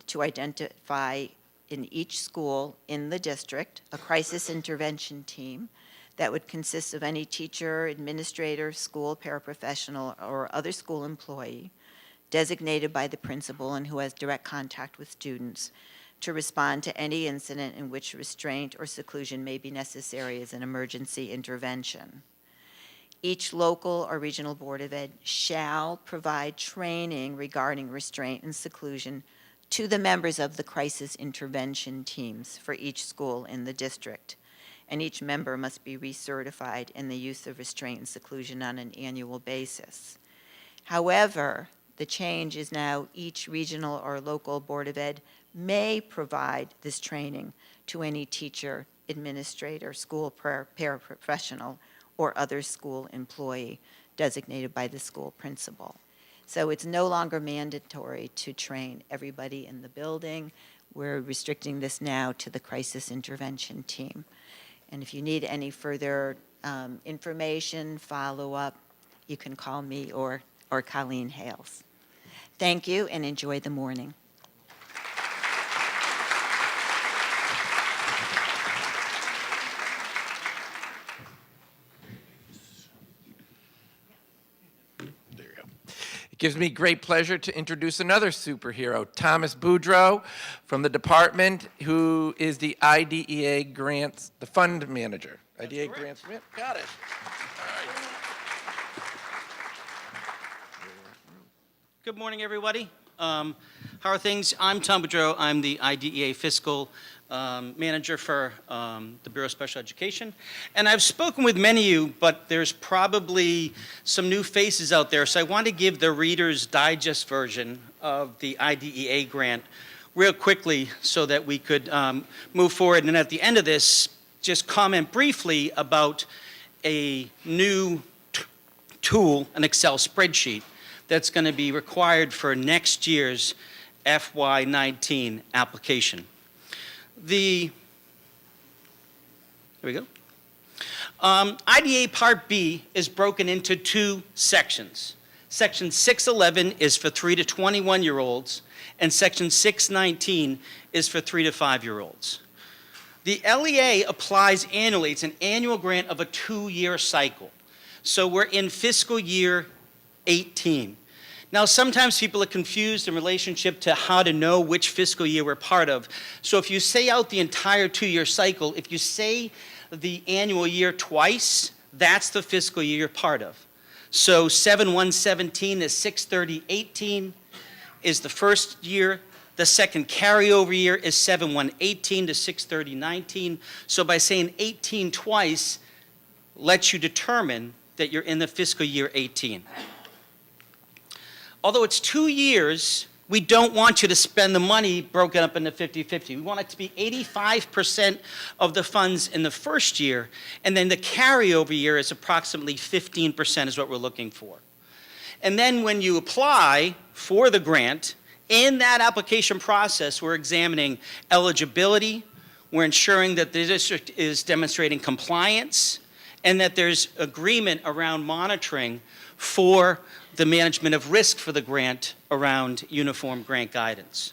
to identify in each school in the district a crisis intervention team that would consist of any teacher, administrator, school paraprofessional, or other school employee designated by the principal and who has direct contact with students to respond to any incident in which restraint or seclusion may be necessary as an emergency intervention. Each local or regional Board of Ed shall provide training regarding restraint and seclusion to the members of the crisis intervention teams for each school in the district. And each member must be recertified in the use of restraint and seclusion on an annual basis. However, the change is now each regional or local Board of Ed may provide this training to any teacher, administrator, school paraprofessional, or other school employee designated by the school principal. So it's no longer mandatory to train everybody in the building. We're restricting this now to the crisis intervention team. And if you need any further information, follow-up, you can call me or Colleen Hales. Thank you, and enjoy the morning. It gives me great pleasure to introduce another superhero, Thomas Boudreau from the department, who is the IDEA grants, the fund manager. IDEA grants, got it. Good morning, everybody. How are things? I'm Tom Boudreau. I'm the IDEA Fiscal Manager for the Bureau of Special Education. And I've spoken with many of you, but there's probably some new faces out there. So I want to give the Reader's Digest version of the IDEA grant real quickly so that we could move forward. And at the end of this, just comment briefly about a new tool, an Excel spreadsheet, that's going to be required for next year's FY19 application. There we go. IDA Part B is broken into two sections. Section 611 is for 3 to 21-year-olds, and Section 619 is for 3 to 5-year-olds. The LEA applies annually. It's an annual grant of a 2-year cycle. So we're in fiscal year 18. Now, sometimes people are confused in relationship to how to know which fiscal year we're part of. So if you say out the entire 2-year cycle, if you say the annual year twice, that's the fiscal year you're part of. So 7/1/17 is 6/30/18 is the first year. The second carryover year is 7/1/18 to 6/30/19. So by saying 18 twice lets you determine that you're in the fiscal year 18. Although it's 2 years, we don't want you to spend the money broken up into 50-50. We want it to be 85% of the funds in the first year, and then the carryover year is approximately 15% is what we're looking for. And then when you apply for the grant, in that application process, we're examining eligibility, we're ensuring that the district is demonstrating compliance, and that there's agreement around monitoring for the management of risk for the grant around uniform grant guidance.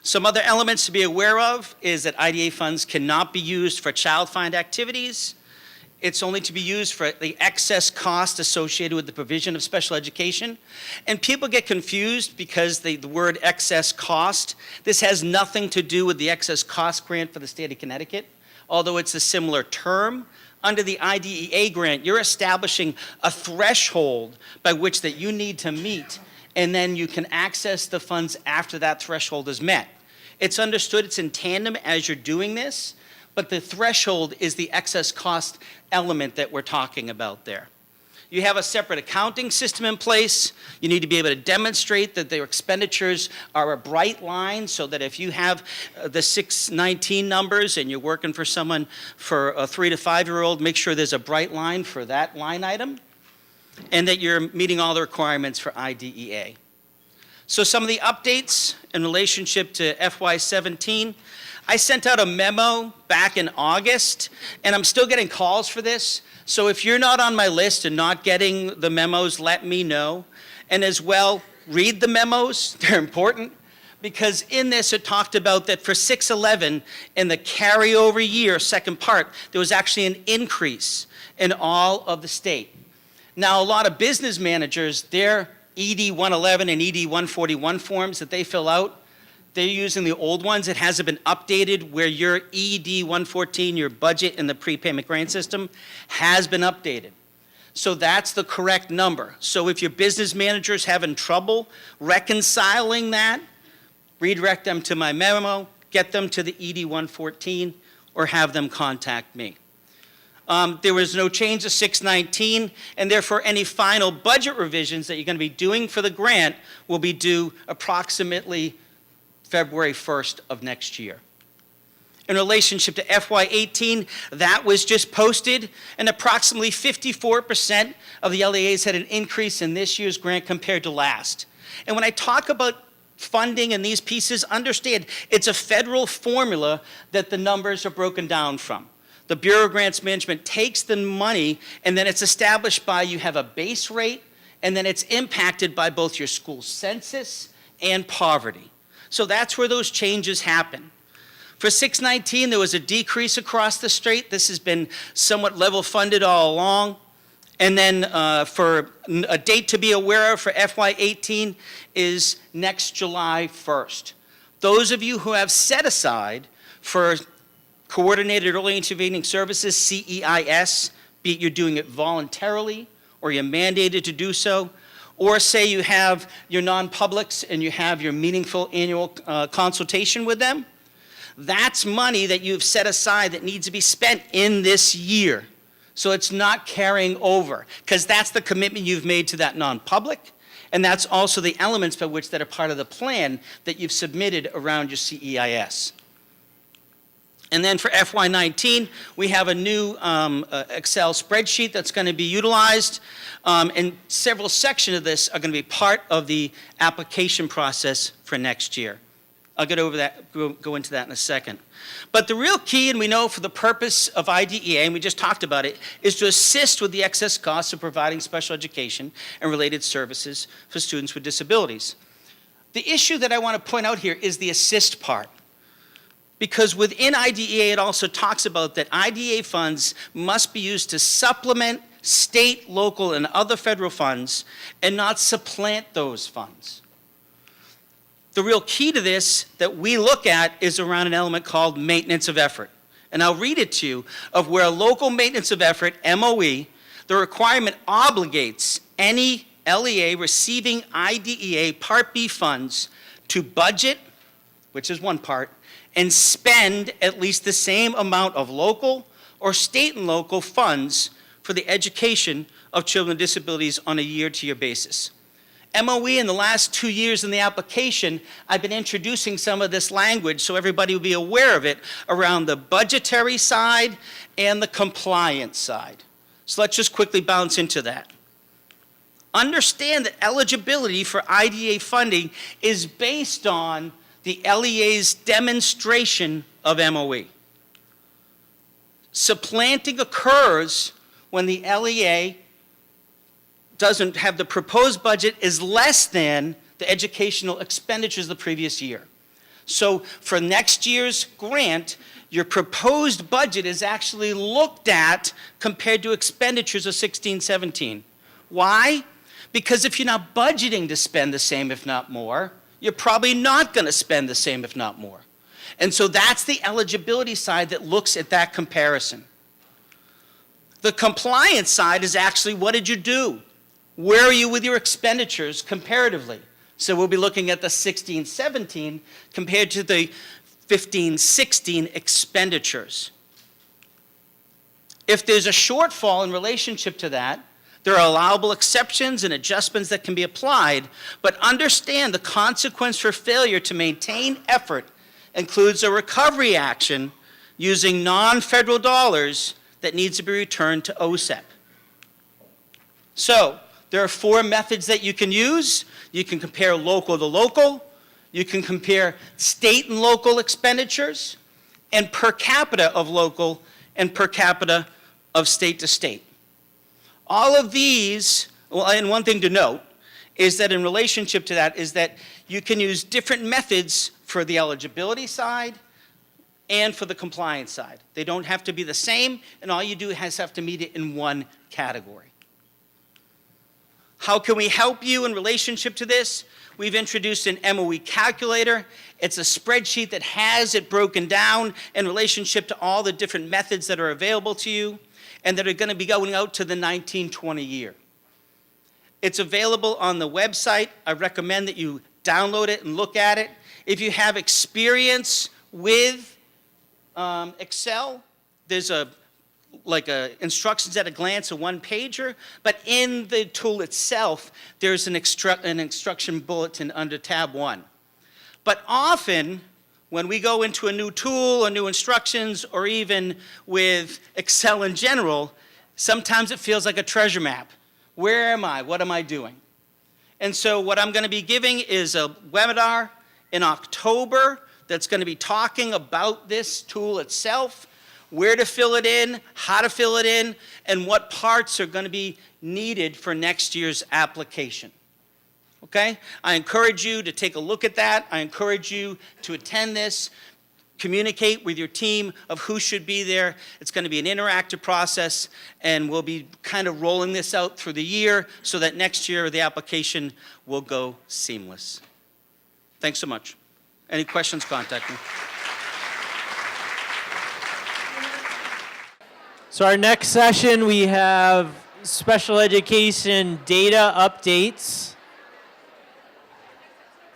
Some other elements to be aware of is that IDA funds cannot be used for child find activities. It's only to be used for the excess cost associated with the provision of special education. And people get confused because the word excess cost, this has nothing to do with the excess cost grant for the state of Connecticut, although it's a similar term. Under the IDEA grant, you're establishing a threshold by which that you need to meet, and then you can access the funds after that threshold is met. It's understood it's in tandem as you're doing this, but the threshold is the excess cost element that we're talking about there. You have a separate accounting system in place. You need to be able to demonstrate that their expenditures are a bright line so that if you have the 619 numbers and you're working for someone for a 3 to 5-year-old, make sure there's a bright line for that line item and that you're meeting all the requirements for IDEA. So some of the updates in relationship to FY17. I sent out a memo back in August, and I'm still getting calls for this. So if you're not on my list and not getting the memos, let me know. And as well, read the memos. They're important because in this it talked about that for 611 in the carryover year, second part, there was actually an increase in all of the state. Now, a lot of business managers, their ED 111 and ED 141 forms that they fill out, they're using the old ones. It hasn't been updated where your ED 114, your budget in the prepayment grant system, has been updated. So that's the correct number. So if your business manager's having trouble reconciling that, redirect them to my memo, get them to the ED 114, or have them contact me. There was no change to 619, and therefore any final budget revisions that you're going to be doing for the grant will be due approximately February 1st of next year. In relationship to FY18, that was just posted, and approximately 54% of the LEAs had an increase in this year's grant compared to last. And when I talk about funding and these pieces, understand it's a federal formula that the numbers are broken down from. The Bureau of Grants Management takes the money, and then it's established by you have a base rate, and then it's impacted by both your school census and poverty. So that's where those changes happen. For 619, there was a decrease across the state. This has been somewhat level funded all along. And then for a date to be aware of for FY18 is next July 1st. Those of you who have set aside for Coordinated Early Intervening Services, CEIS, be it you're doing it voluntarily or you're mandated to do so, or say you have your non-publics and you have your meaningful annual consultation with them, that's money that you've set aside that needs to be spent in this year. So it's not carrying over, because that's the commitment you've made to that non-public, and that's also the elements by which that are part of the plan that you've submitted around your CEIS. And then for FY19, we have a new Excel spreadsheet that's going to be utilized, and several sections of this are going to be part of the application process for next year. I'll get over that, go into that in a second. But the real key, and we know for the purpose of IDEA, and we just talked about it, is to assist with the excess costs of providing special education and related services for students with disabilities. The issue that I want to point out here is the assist part. Because within IDEA, it also talks about that IDEA funds must be used to supplement state, local, and other federal funds and not supplant those funds. The real key to this that we look at is around an element called maintenance of effort. And I'll read it to you of where local maintenance of effort, MOE, the requirement obligates any LEA receiving IDEA Part B funds to budget, which is one part, and spend at least the same amount of local or state and local funds for the education of children with disabilities on a year-to-year basis. MOE in the last 2 years in the application, I've been introducing some of this language so everybody will be aware of it around the budgetary side and the compliance side. So let's just quickly bounce into that. Understand that eligibility for IDEA funding is based on the LEA's demonstration of MOE. Supplanting occurs when the LEA doesn't have the proposed budget is less than the educational expenditures of the previous year. So for next year's grant, your proposed budget is actually looked at compared to expenditures of 16-17. Why? Because if you're not budgeting to spend the same, if not more, you're probably not going to spend the same, if not more. And so that's the eligibility side that looks at that comparison. The compliance side is actually, what did you do? Where are you with your expenditures comparatively? So we'll be looking at the 16-17 compared to the 15-16 expenditures. If there's a shortfall in relationship to that, there are allowable exceptions and adjustments that can be applied, but understand the consequence for failure to maintain effort includes a recovery action using non-federal dollars that needs to be returned to OSEP. So, there are 4 methods that you can use. You can compare local to local, you can compare state and local expenditures, and per capita of local and per capita of state to state. All of these, well, and one thing to note is that in relationship to that is that you can use different methods for the eligibility side and for the compliance side. They don't have to be the same, and all you do is have to meet it in one category. How can we help you in relationship to this? We've introduced an MOE calculator. It's a spreadsheet that has it broken down in relationship to all the different methods that are available to you and that are going to be going out to the 19-20 year. It's available on the website. I recommend that you download it and look at it. If you have experience with Excel, there's like instructions at a glance, a one-pager, but in the tool itself, there's an instruction bulletin under tab 1. But often, when we go into a new tool or new instructions, or even with Excel in general, sometimes it feels like a treasure map. Where am I? What am I doing? And so what I'm going to be giving is a webinar in October that's going to be talking about this tool itself, where to fill it in, how to fill it in, and what parts are going to be needed for next year's application. Okay? I encourage you to take a look at that. I encourage you to attend this. Communicate with your team of who should be there. It's going to be an interactive process, and we'll be kind of rolling this out through the year so that next year the application will go seamless. Thanks so much. Any questions, contact me. So our next session, we have special education data updates.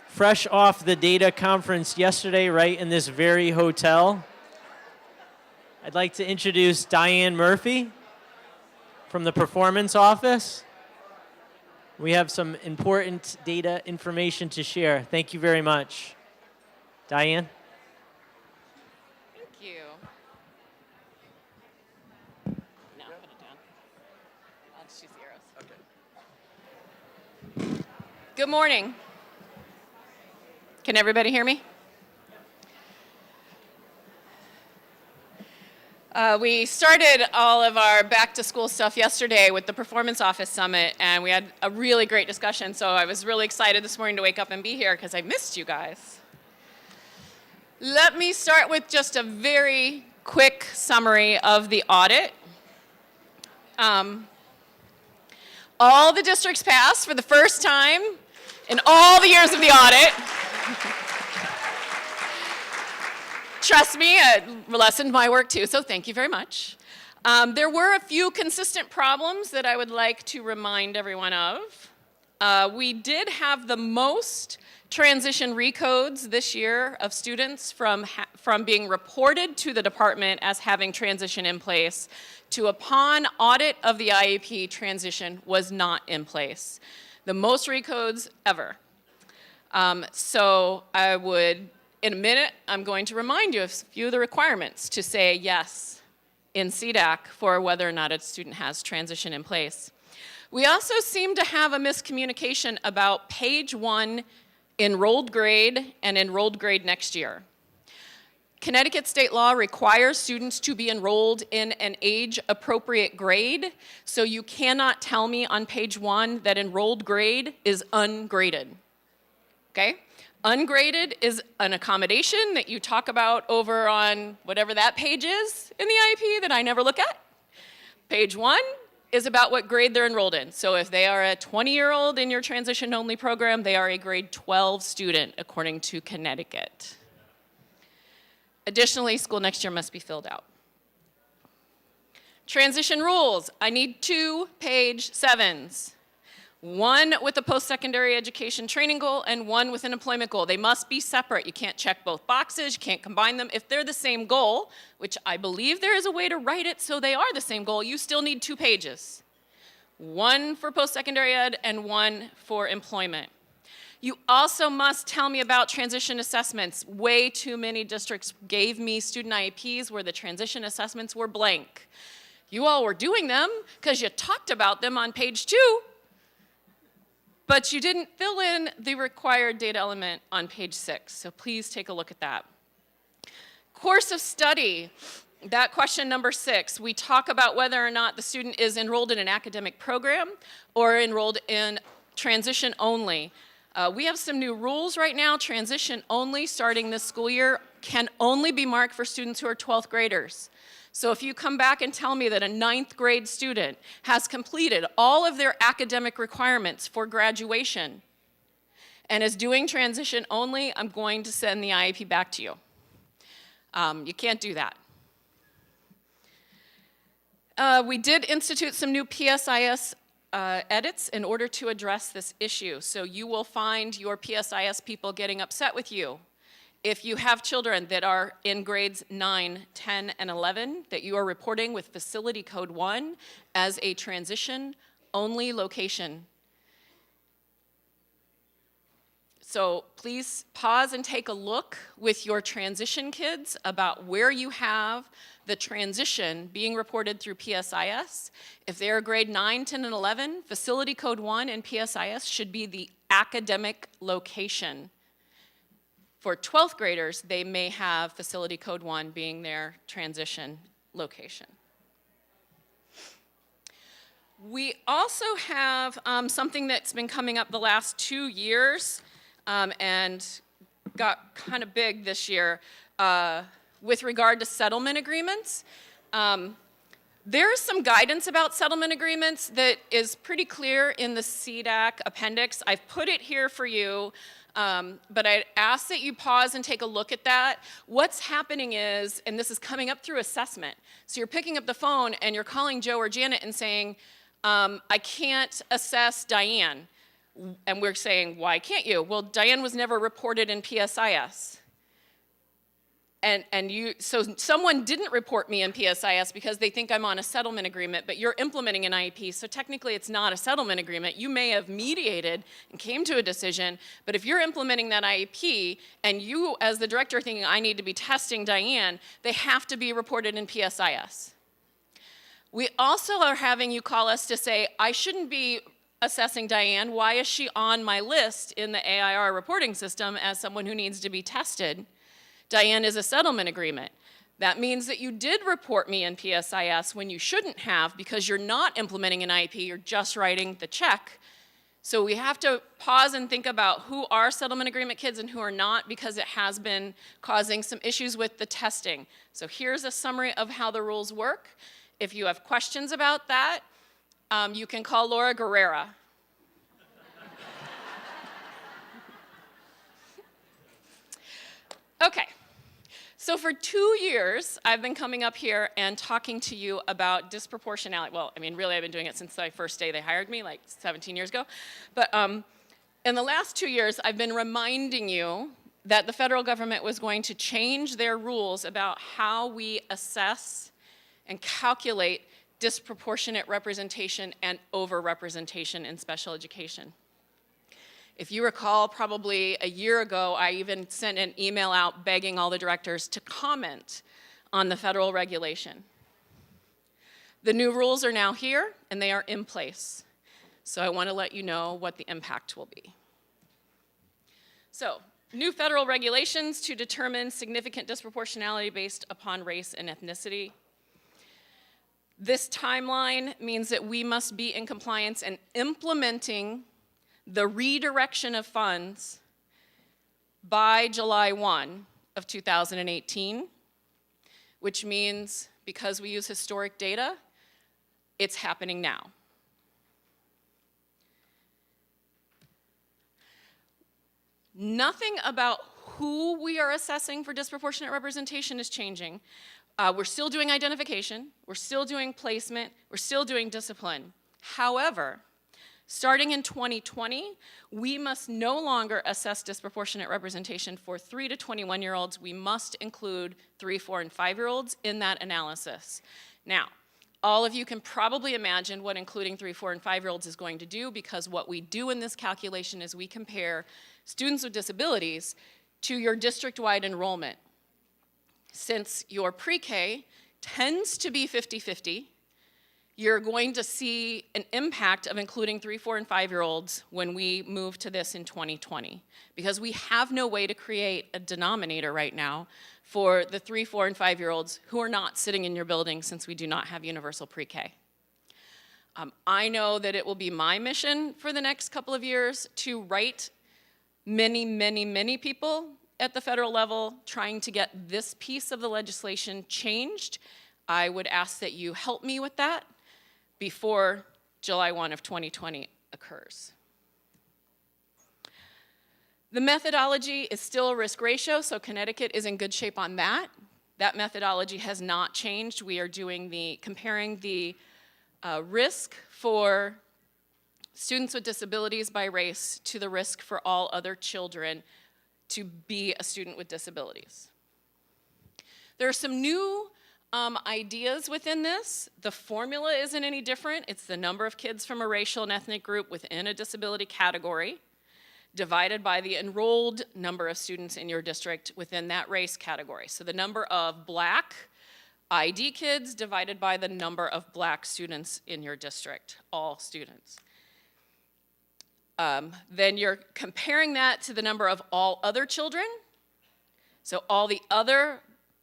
Fresh off the data conference yesterday, right in this very hotel. I'd like to introduce Diane Murphy from the performance office. We have some important data information to share. Thank you very much. Diane? Thank you. No, put it down. I'll just use the arrows. Okay. Good morning. Can everybody hear me? We started all of our back to school stuff yesterday with the Performance Office Summit, and we had a really great discussion, so I was really excited this morning to wake up and be here because I missed you guys. Let me start with just a very quick summary of the audit. All the districts passed for the first time in all the years of the audit. Trust me, it lessened my work too, so thank you very much. There were a few consistent problems that I would like to remind everyone of. We did have the most transition recodes this year of students from being reported to the department as having transition in place to upon audit of the IEP, transition was not in place. The most recodes ever. So I would, in a minute, I'm going to remind you of a few of the requirements to say yes in CDAC for whether or not a student has transition in place. We also seem to have a miscommunication about page 1 enrolled grade and enrolled grade next year. Connecticut state law requires students to be enrolled in an age-appropriate grade, so you cannot tell me on page 1 that enrolled grade is ungraded, okay? Ungraded is an accommodation that you talk about over on whatever that page is in the IEP that I never look at. Page 1 is about what grade they're enrolled in. So if they are a 20-year-old in your transition-only program, they are a grade 12 student according to Connecticut. Additionally, school next year must be filled out. Transition rules, I need 2 page 7s. 1 with a post-secondary education training goal and 1 with an employment goal. They must be separate. You can't check both boxes. You can't combine them. If they're the same goal, which I believe there is a way to write it so they are the same goal, you still need 2 pages. 1 for post-secondary ed and 1 for employment. You also must tell me about transition assessments. Way too many districts gave me student IEPs where the transition assessments were blank. You all were doing them because you talked about them on page 2, but you didn't fill in the required data element on page 6, so please take a look at that. Course of study, that question number 6, we talk about whether or not the student is enrolled in an academic program or enrolled in transition only. We have some new rules right now. Transition only, starting this school year, can only be marked for students who are 12th graders. So if you come back and tell me that a 9th grade student has completed all of their academic requirements for graduation and is doing transition only, I'm going to send the IEP back to you. You can't do that. We did institute some new PSIS edits in order to address this issue. So you will find your PSIS people getting upset with you if you have children that are in grades 9, 10, and 11 that you are reporting with facility code 1 as a transition-only location. So please pause and take a look with your transition kids about where you have the transition being reported through PSIS. If they're grade 9, 10, and 11, facility code 1 in PSIS should be the academic location. For 12th graders, they may have facility code 1 being their transition location. We also have something that's been coming up the last 2 years and got kind of big this year with regard to settlement agreements. There's some guidance about settlement agreements that is pretty clear in the CDAC appendix. I've put it here for you. But I'd ask that you pause and take a look at that. What's happening is, and this is coming up through assessment, so you're picking up the phone and you're calling Joe or Janet and saying, I can't assess Diane. And we're saying, why can't you? Well, Diane was never reported in PSIS. So someone didn't report me in PSIS because they think I'm on a settlement agreement, but you're implementing an IEP, so technically it's not a settlement agreement. You may have mediated and came to a decision, but if you're implementing that IEP and you, as the director, are thinking I need to be testing Diane, they have to be reported in PSIS. We also are having you call us to say, I shouldn't be assessing Diane. Why is she on my list in the AIR reporting system as someone who needs to be tested? Diane is a settlement agreement. That means that you did report me in PSIS when you shouldn't have because you're not implementing an IEP, you're just writing the check. So we have to pause and think about who are settlement agreement kids and who are not because it has been causing some issues with the testing. So here's a summary of how the rules work. If you have questions about that, you can call Laura Guerrera. Okay. So for 2 years, I've been coming up here and talking to you about disproportionality. Well, I mean, really, I've been doing it since the first day they hired me, like 17 years ago. But in the last 2 years, I've been reminding you that the federal government was going to change their rules about how we assess and calculate disproportionate representation and overrepresentation in special education. If you recall, probably a year ago, I even sent an email out begging all the directors to comment on the federal regulation. The new rules are now here, and they are in place. So I want to let you know what the impact will be. So, new federal regulations to determine significant disproportionality based upon race and ethnicity. This timeline means that we must be in compliance and implementing the redirection of funds by July 1 of 2018, which means because we use historic data, it's happening now. Nothing about who we are assessing for disproportionate representation is changing. We're still doing identification, we're still doing placement, we're still doing discipline. However, starting in 2020, we must no longer assess disproportionate representation for 3 to 21-year-olds. We must include 3, 4, and 5-year-olds in that analysis. Now, all of you can probably imagine what including 3, 4, and 5-year-olds is going to do because what we do in this calculation is we compare students with disabilities to your district-wide enrollment. Since your pre-K tends to be 50-50, you're going to see an impact of including 3, 4, and 5-year-olds when we move to this in 2020, because we have no way to create a denominator right now for the 3, 4, and 5-year-olds who are not sitting in your building since we do not have universal pre-K. I know that it will be my mission for the next couple of years to write many people at the federal level trying to get this piece of the legislation changed. I would ask that you help me with that before July 1 of 2020 occurs. The methodology is still a risk ratio, so Connecticut is in good shape on that. That methodology has not changed. We are doing comparing the risk for students with disabilities by race to the risk for all other children to be a student with disabilities. There are some new ideas within this. The formula isn't any different. It's the number of kids from a racial and ethnic group within a disability category divided by the enrolled number of students in your district within that race category. So the number of Black ID kids divided by the number of Black students in your district, all students. Then you're comparing that to the number of all other children. So all the other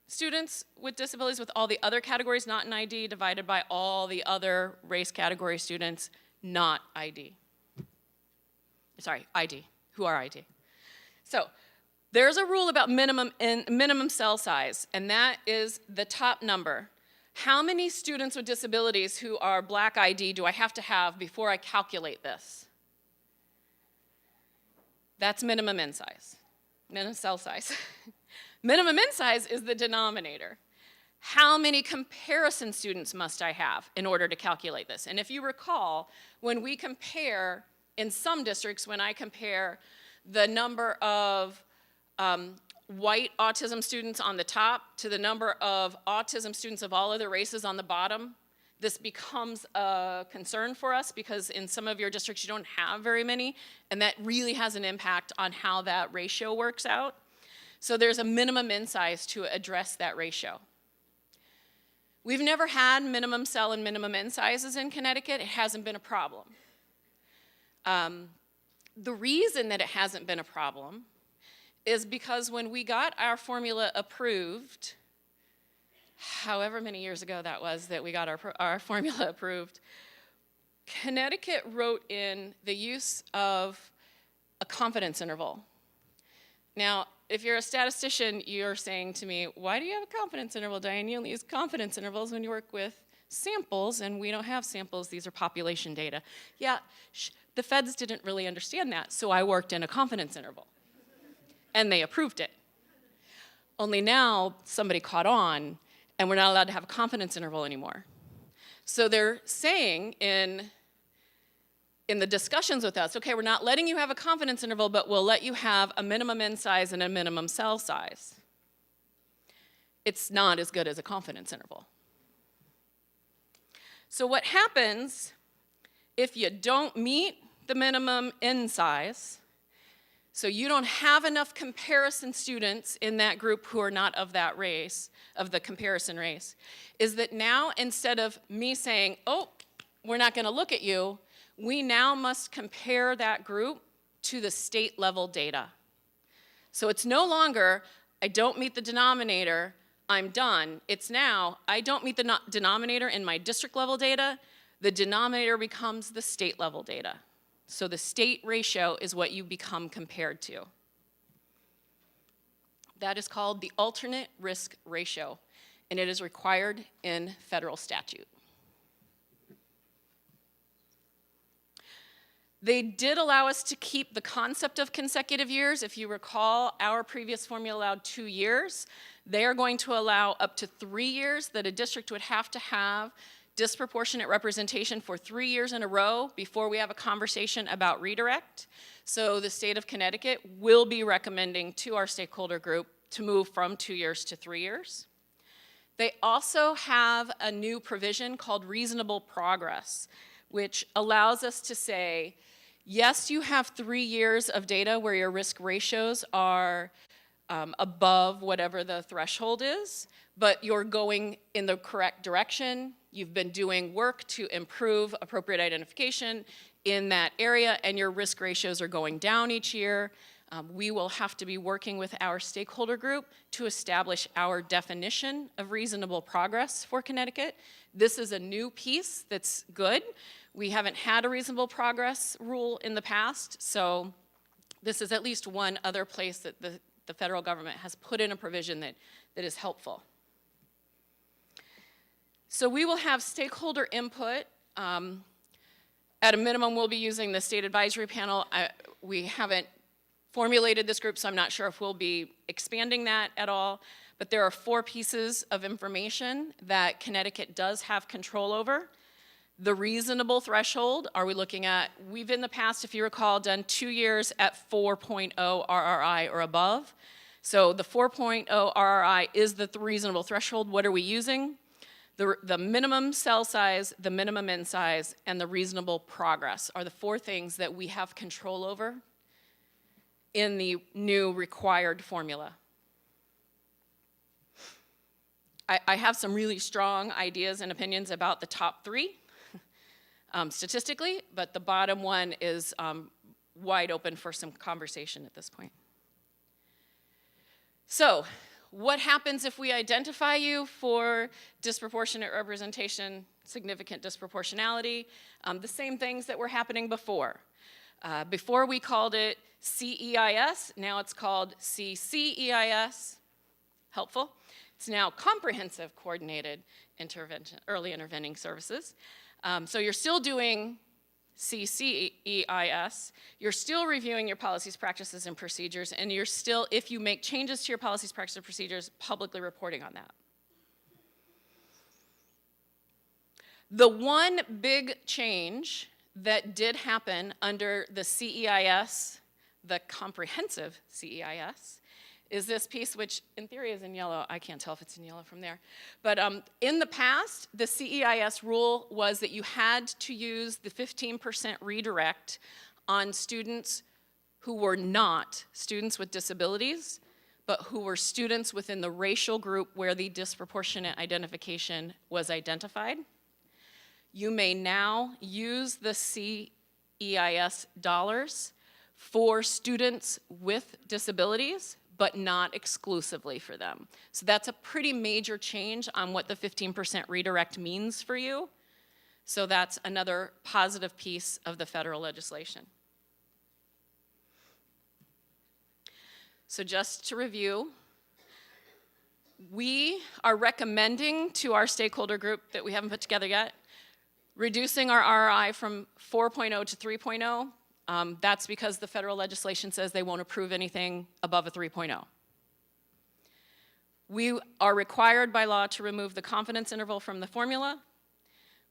students with disabilities with all the other categories not in ID divided by all the other race category students not ID. Sorry, ID, who are ID. So there's a rule about minimum cell size, and that is the top number. How many students with disabilities who are Black ID do I have to have before I calculate this? That's minimum in size, minimum cell size. Minimum in size is the denominator. How many comparison students must I have in order to calculate this? And if you recall, when we compare, in some districts, when I compare the number of white autism students on the top to the number of autism students of all other races on the bottom, this becomes a concern for us because in some of your districts you don't have very many, and that really has an impact on how that ratio works out. So there's a minimum in size to address that ratio. We've never had minimum cell and minimum in sizes in Connecticut. It hasn't been a problem. The reason that it hasn't been a problem is because when we got our formula approved, however many years ago that was that we got our formula approved, Connecticut wrote in the use of a confidence interval. Now, if you're a statistician, you're saying to me, why do you have a confidence interval, Diane? You only use confidence intervals when you work with samples, and we don't have samples. These are population data. Yeah, the feds didn't really understand that, so I worked in a confidence interval. And they approved it. Only now somebody caught on, and we're not allowed to have a confidence interval anymore. So they're saying in the discussions with us, okay, we're not letting you have a confidence interval, but we'll let you have a minimum in size and a minimum cell size. It's not as good as a confidence interval. So what happens if you don't meet the minimum in size, so you don't have enough comparison students in that group who are not of that race, of the comparison race, is that now instead of me saying, oh, we're not gonna look at you, we now must compare that group to the state level data. So it's no longer, I don't meet the denominator, I'm done. It's now, I don't meet the denominator in my district level data, the denominator becomes the state level data. So the state ratio is what you become compared to. That is called the alternate risk ratio, and it is required in federal statute. They did allow us to keep the concept of consecutive years. If you recall, our previous formula allowed 2 years. They are going to allow up to 3 years that a district would have to have disproportionate representation for 3 years in a row before we have a conversation about redirect. So the state of Connecticut will be recommending to our stakeholder group to move from 2 years to 3 years. They also have a new provision called reasonable progress, which allows us to say, yes, you have 3 years of data where your risk ratios are above whatever the threshold is, but you're going in the correct direction. You've been doing work to improve appropriate identification in that area, and your risk ratios are going down each year. We will have to be working with our stakeholder group to establish our definition of reasonable progress for Connecticut. This is a new piece that's good. We haven't had a reasonable progress rule in the past, so this is at least one other place that the federal government has put in a provision that is helpful. So we will have stakeholder input. At a minimum, we'll be using the state advisory panel. We haven't formulated this group, so I'm not sure if we'll be expanding that at all. But there are 4 pieces of information that Connecticut does have control over. The reasonable threshold, are we looking at, we've in the past, if you recall, done 2 years at 4.0 RRI or above. So the 4.0 RRI is the reasonable threshold. What are we using? The minimum cell size, the minimum in size, and the reasonable progress are the 4 things that we have control over in the new required formula. I have some really strong ideas and opinions about the top 3 statistically, but the bottom one is wide open for some conversation at this point. So, what happens if we identify you for disproportionate representation, significant disproportionality? The same things that were happening before. Before we called it CEIS, now it's called CCEIS. Helpful. It's now Comprehensive Coordinated Intervention, Early Intervening Services. So you're still doing CCEIS, you're still reviewing your policies, practices, and procedures, and you're still, if you make changes to your policies, practices, and procedures, publicly reporting on that. The one big change that did happen under the CEIS, the comprehensive CEIS, is this piece, which in theory is in yellow. I can't tell if it's in yellow from there. But in the past, the CEIS rule was that you had to use the 15% redirect on students who were not students with disabilities, but who were students within the racial group where the disproportionate identification was identified. You may now use the CEIS dollars for students with disabilities, but not exclusively for them. So that's a pretty major change on what the 15% redirect means for you. So that's another positive piece of the federal legislation. So just to review, we are recommending to our stakeholder group that we haven't put together yet, reducing our RRI from 4.0 to 3.0. That's because the federal legislation says they won't approve anything above a 3.0. We are required by law to remove the confidence interval from the formula.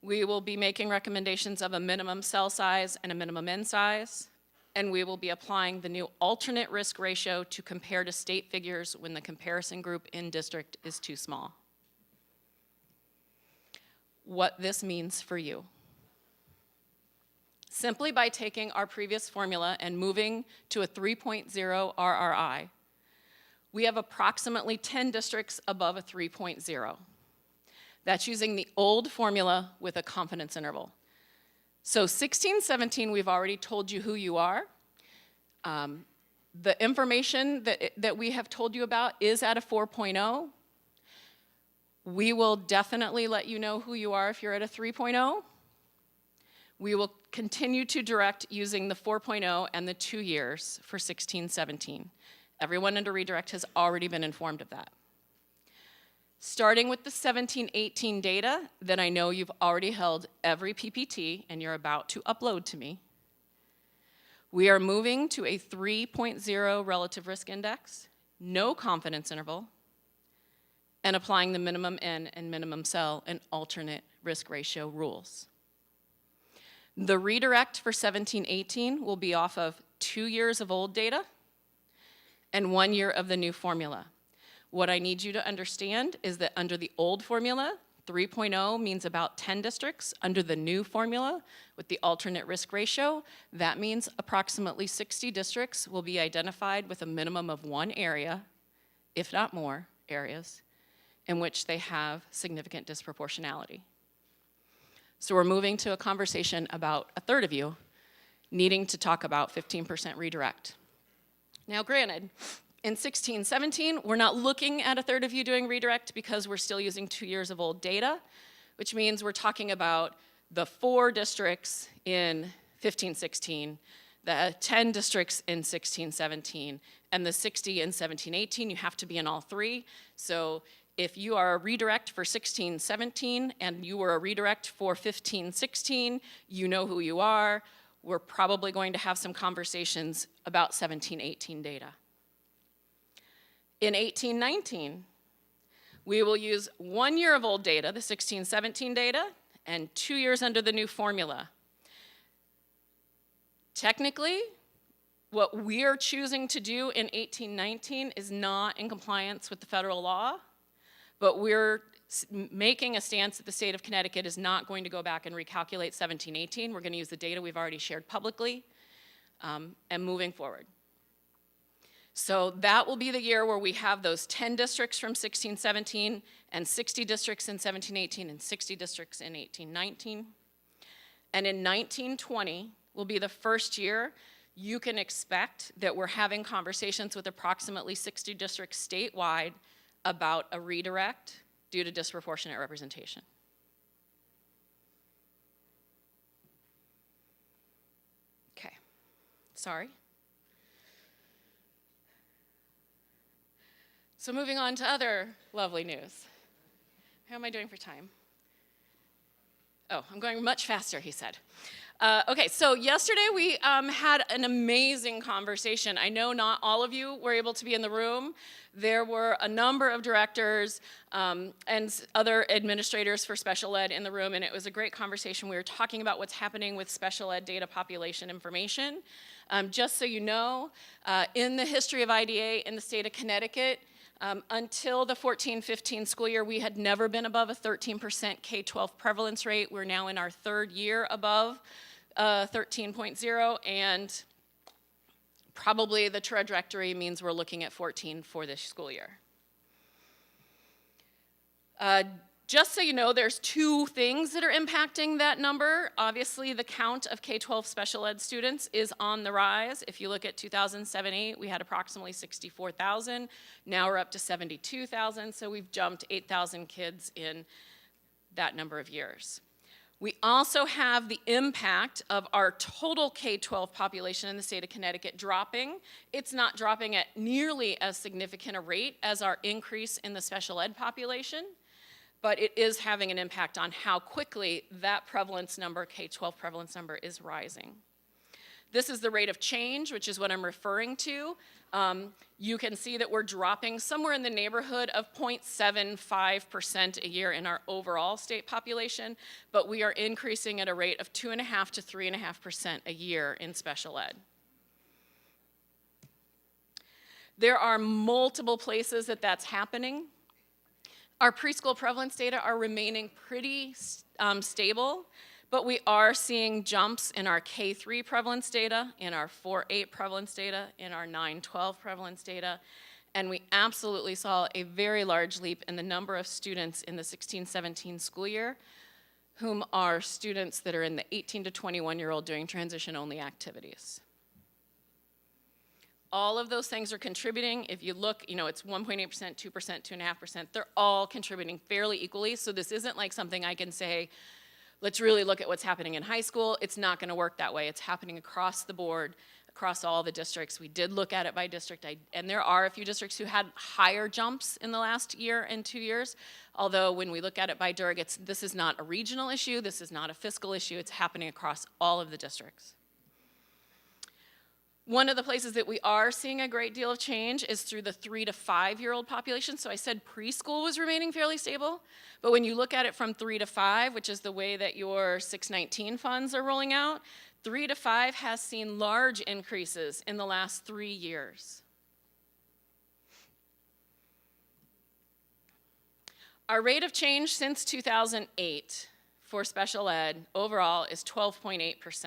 We will be making recommendations of a minimum cell size and a minimum N size. And we will be applying the new alternate risk ratio to compare to state figures when the comparison group in district is too small. What this means for you. Simply by taking our previous formula and moving to a 3.0 RRI, we have approximately 10 districts above a 3.0. That's using the old formula with a confidence interval. So 16, 17, we've already told you who you are. The information that we have told you about is at a 4.0. We will definitely let you know who you are if you're at a 3.0. We will continue to direct using the 4.0 and the 2 years for 16, 17. Everyone under redirect has already been informed of that. Starting with the 17, 18 data that I know you've already held every PPT and you're about to upload to me, we are moving to a 3.0 relative risk index, no confidence interval, and applying the minimum N and minimum cell and alternate risk ratio rules. The redirect for 17, 18 will be off of 2 years of old data and 1 year of the new formula. What I need you to understand is that under the old formula, 3.0 means about 10 districts. Under the new formula, with the alternate risk ratio, that means approximately 60 districts will be identified with a minimum of 1 area, if not more areas, in which they have significant disproportionality. So we're moving to a conversation about a third of you needing to talk about 15% redirect. Now granted, in 16, 17, we're not looking at a third of you doing redirect because we're still using 2 years of old data, which means we're talking about the 4 districts in 15, 16, the 10 districts in 16, 17, and the 60 in 17, 18. You have to be in all 3. So if you are a redirect for 16, 17, and you were a redirect for 15, 16, you know who you are. We're probably going to have some conversations about 17, 18 data. In 18, 19, we will use 1 year of old data, the 16, 17 data, and 2 years under the new formula. Technically, what we're choosing to do in 18, 19 is not in compliance with the federal law, but we're making a stance that the state of Connecticut is not going to go back and recalculate 17, 18. We're going to use the data we've already shared publicly and moving forward. So that will be the year where we have those 10 districts from 16, 17, and 60 districts in 17, 18, and 60 districts in 18, 19. And in 19, 20 will be the first year you can expect that we're having conversations with approximately 60 districts statewide about a redirect due to disproportionate representation. Okay, sorry. So moving on to other lovely news. How am I doing for time? Oh, I'm going much faster, he said. Okay, so yesterday we had an amazing conversation. I know not all of you were able to be in the room. There were a number of directors and other administrators for special ed in the room, and it was a great conversation. We were talking about what's happening with special ed data population information. Just so you know, in the history of IDA in the state of Connecticut, until the 14-15 school year, we had never been above a 13% K-12 prevalence rate. We're now in our third year above 13.0, and probably the trajectory means we're looking at 14 for this school year. Just so you know, there's two things that are impacting that number. Obviously, the count of K-12 special ed students is on the rise. If you look at 2007-8, we had approximately 64,000. Now we're up to 72,000, so we've jumped 8,000 kids in that number of years. We also have the impact of our total K-12 population in the state of Connecticut dropping. It's not dropping at nearly as significant a rate as our increase in the special ed population, but it is having an impact on how quickly that prevalence number, K-12 prevalence number, is rising. This is the rate of change, which is what I'm referring to. You can see that we're dropping somewhere in the neighborhood of 0.75% a year in our overall state population, but we are increasing at a rate of 2.5% to 3.5% a year in special ed. There are multiple places that that's happening. Our preschool prevalence data are remaining pretty stable, but we are seeing jumps in our K-3 prevalence data, in our 4-8 prevalence data, in our 9-12 prevalence data, and we absolutely saw a very large leap in the number of students in the 16-17 school year whom are students that are in the 18 to 21-year-old doing transition-only activities. All of those things are contributing. If you look, it's 1.8%, 2%, 2.5%. They're all contributing fairly equally, so this isn't like something I can say, let's really look at what's happening in high school. It's not going to work that way. It's happening across the board, across all the districts. We did look at it by district, and there are a few districts who had higher jumps in the last year and 2 years, although when we look at it by DIRG, this is not a regional issue, this is not a fiscal issue, it's happening across all of the districts. One of the places that we are seeing a great deal of change is through the 3 to 5-year-old population. So I said preschool was remaining fairly stable, but when you look at it from 3 to 5, which is the way that your 619 funds are rolling out, 3 to 5 has seen large increases in the last 3 years. Our rate of change since 2008 for special ed overall is 12.8%.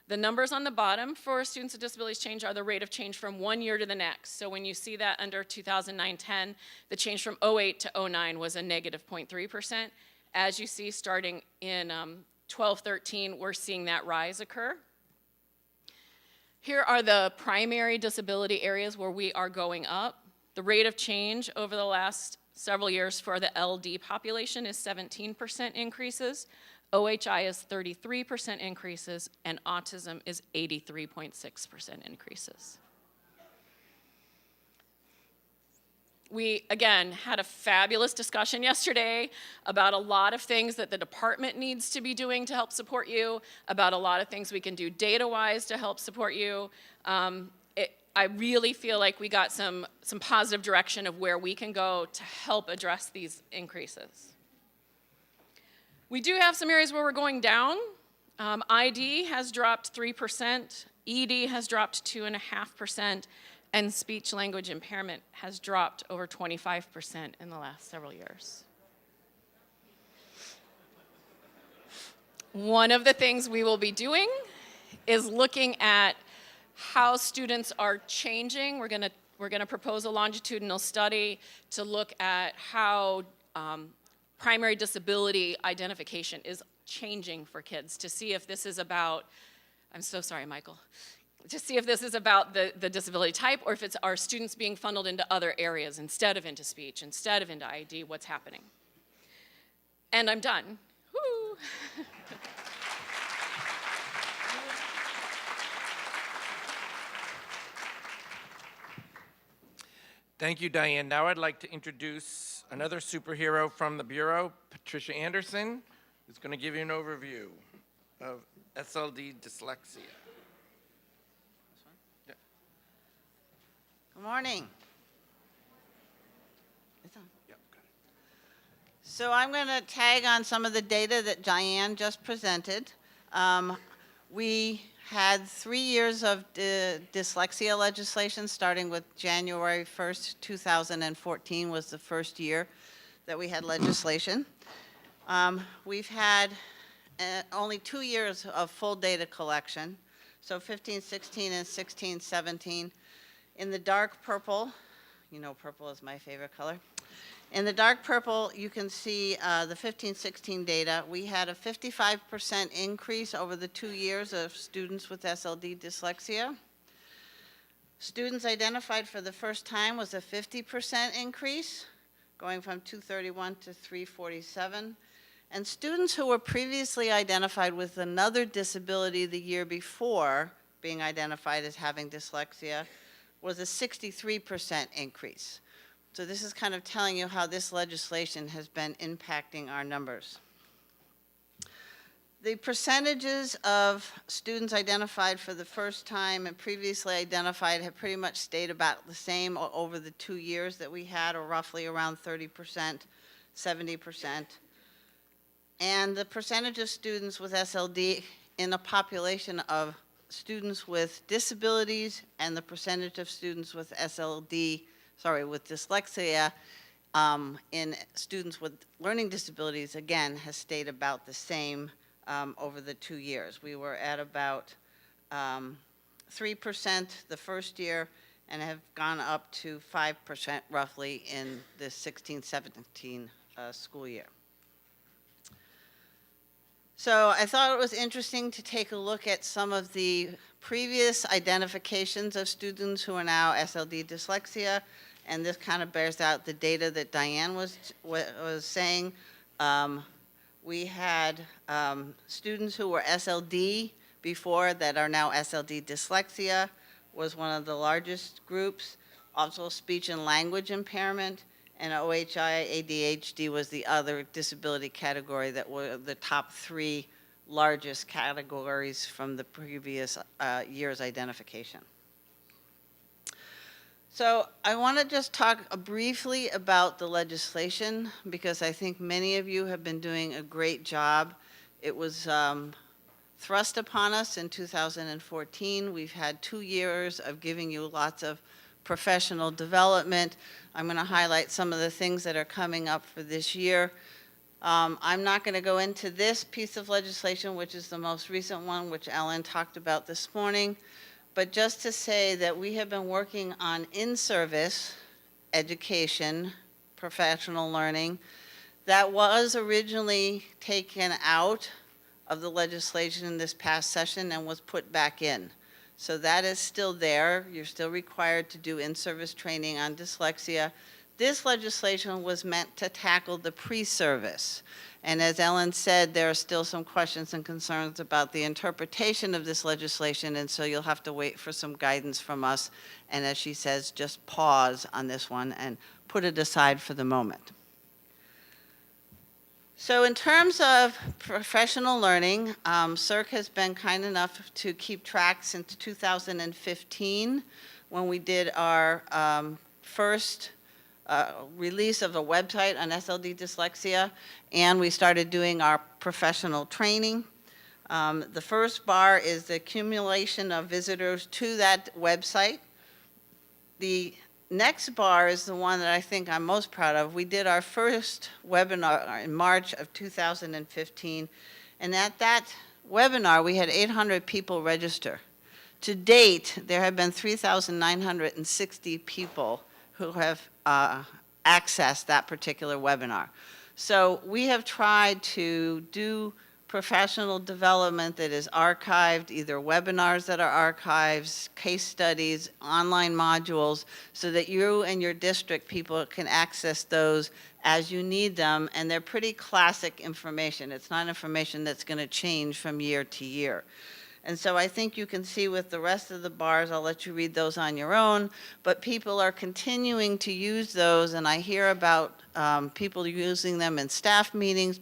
The numbers on the bottom for students with disabilities change are the rate of change from 1 year to the next. So when you see that under 2009-10, the change from 08 to 09 was a negative 0.3%. As you see, starting in 12-13, we're seeing that rise occur. Here are the primary disability areas where we are going up. The rate of change over the last several years for the LD population is 17% increases. OHI is 33% increases, and autism is 83.6% increases. We, again, had a fabulous discussion yesterday about a lot of things that the department needs to be doing to help support you, about a lot of things we can do data-wise to help support you. I really feel like we got some positive direction of where we can go to help address these increases. We do have some areas where we're going down. ID has dropped 3%, ED has dropped 2.5%, and speech language impairment has dropped over 25% in the last several years. One of the things we will be doing is looking at how students are changing. We're gonna propose a longitudinal study to look at how primary disability identification is changing for kids, to see if this is about, I'm so sorry, Michael, to see if this is about the disability type, or if it's our students being funneled into other areas instead of into speech, instead of into ID, what's happening. And I'm done. Woo. Thank you, Diane. Now I'd like to introduce another superhero from the Bureau, Patricia Anderson, who's going to give you an overview of SLD dyslexia. Good morning. It's on. Yep, got it. So I'm going to tag on some of the data that Diane just presented. We had 3 years of dyslexia legislation, starting with January 1st, 2014 was the first year that we had legislation. We've had only 2 years of full data collection, so 15, 16, and 16, 17. In the dark purple, you know purple is my favorite color. In the dark purple, you can see the 15-16 data. We had a 55% increase over the 2 years of students with SLD dyslexia. Students identified for the first time was a 50% increase, going from 231 to 347. And students who were previously identified with another disability the year before being identified as having dyslexia was a 63% increase. So this is kind of telling you how this legislation has been impacting our numbers. The percentages of students identified for the first time and previously identified have pretty much stayed about the same over the 2 years that we had, or roughly around 30%, 70%. And the percentage of students with SLD in a population of students with disabilities and the percentage of students with with dyslexia in students with learning disabilities, again, has stayed about the same over the 2 years. We were at about 3% the first year and have gone up to 5% roughly in the 16-17 school year. So I thought it was interesting to take a look at some of the previous identifications of students who are now SLD dyslexia, and this kind of bears out the data that Diane was saying. We had students who were SLD before that are now SLD dyslexia, was one of the largest groups. Also speech and language impairment, and OHI ADHD was the other disability category that were the top 3 largest categories from the previous year's identification. So I want to just talk briefly about the legislation, because I think many of you have been doing a great job. It was thrust upon us in 2014. We've had 2 years of giving you lots of professional development. I'm going to highlight some of the things that are coming up for this year. I'm not going to go into this piece of legislation, which is the most recent one, which Ellen talked about this morning, but just to say that we have been working on in-service education, professional learning, that was originally taken out of the legislation in this past session and was put back in. So that is still there. You're still required to do in-service training on dyslexia. This legislation was meant to tackle the pre-service. And as Ellen said, there are still some questions and concerns about the interpretation of this legislation, and so you'll have to wait for some guidance from us. And as she says, just pause on this one and put it aside for the moment. So in terms of professional learning, CERC has been kind enough to keep track since 2015, when we did our first release of a website on SLD dyslexia, and we started doing our professional training. The first bar is the accumulation of visitors to that website. The next bar is the one that I think I'm most proud of. We did our first webinar in March of 2015, and at that webinar, we had 800 people register. To date, there have been 3,960 people who have accessed that particular webinar. So we have tried to do professional development that is archived, either webinars that are archives, case studies, online modules, so that you and your district people can access those as you need them, and they're pretty classic information. It's not information that's going to change from year to year. And so I think you can see with the rest of the bars, I'll let you read those on your own, but people are continuing to use those, and I hear about people using them in staff meetings,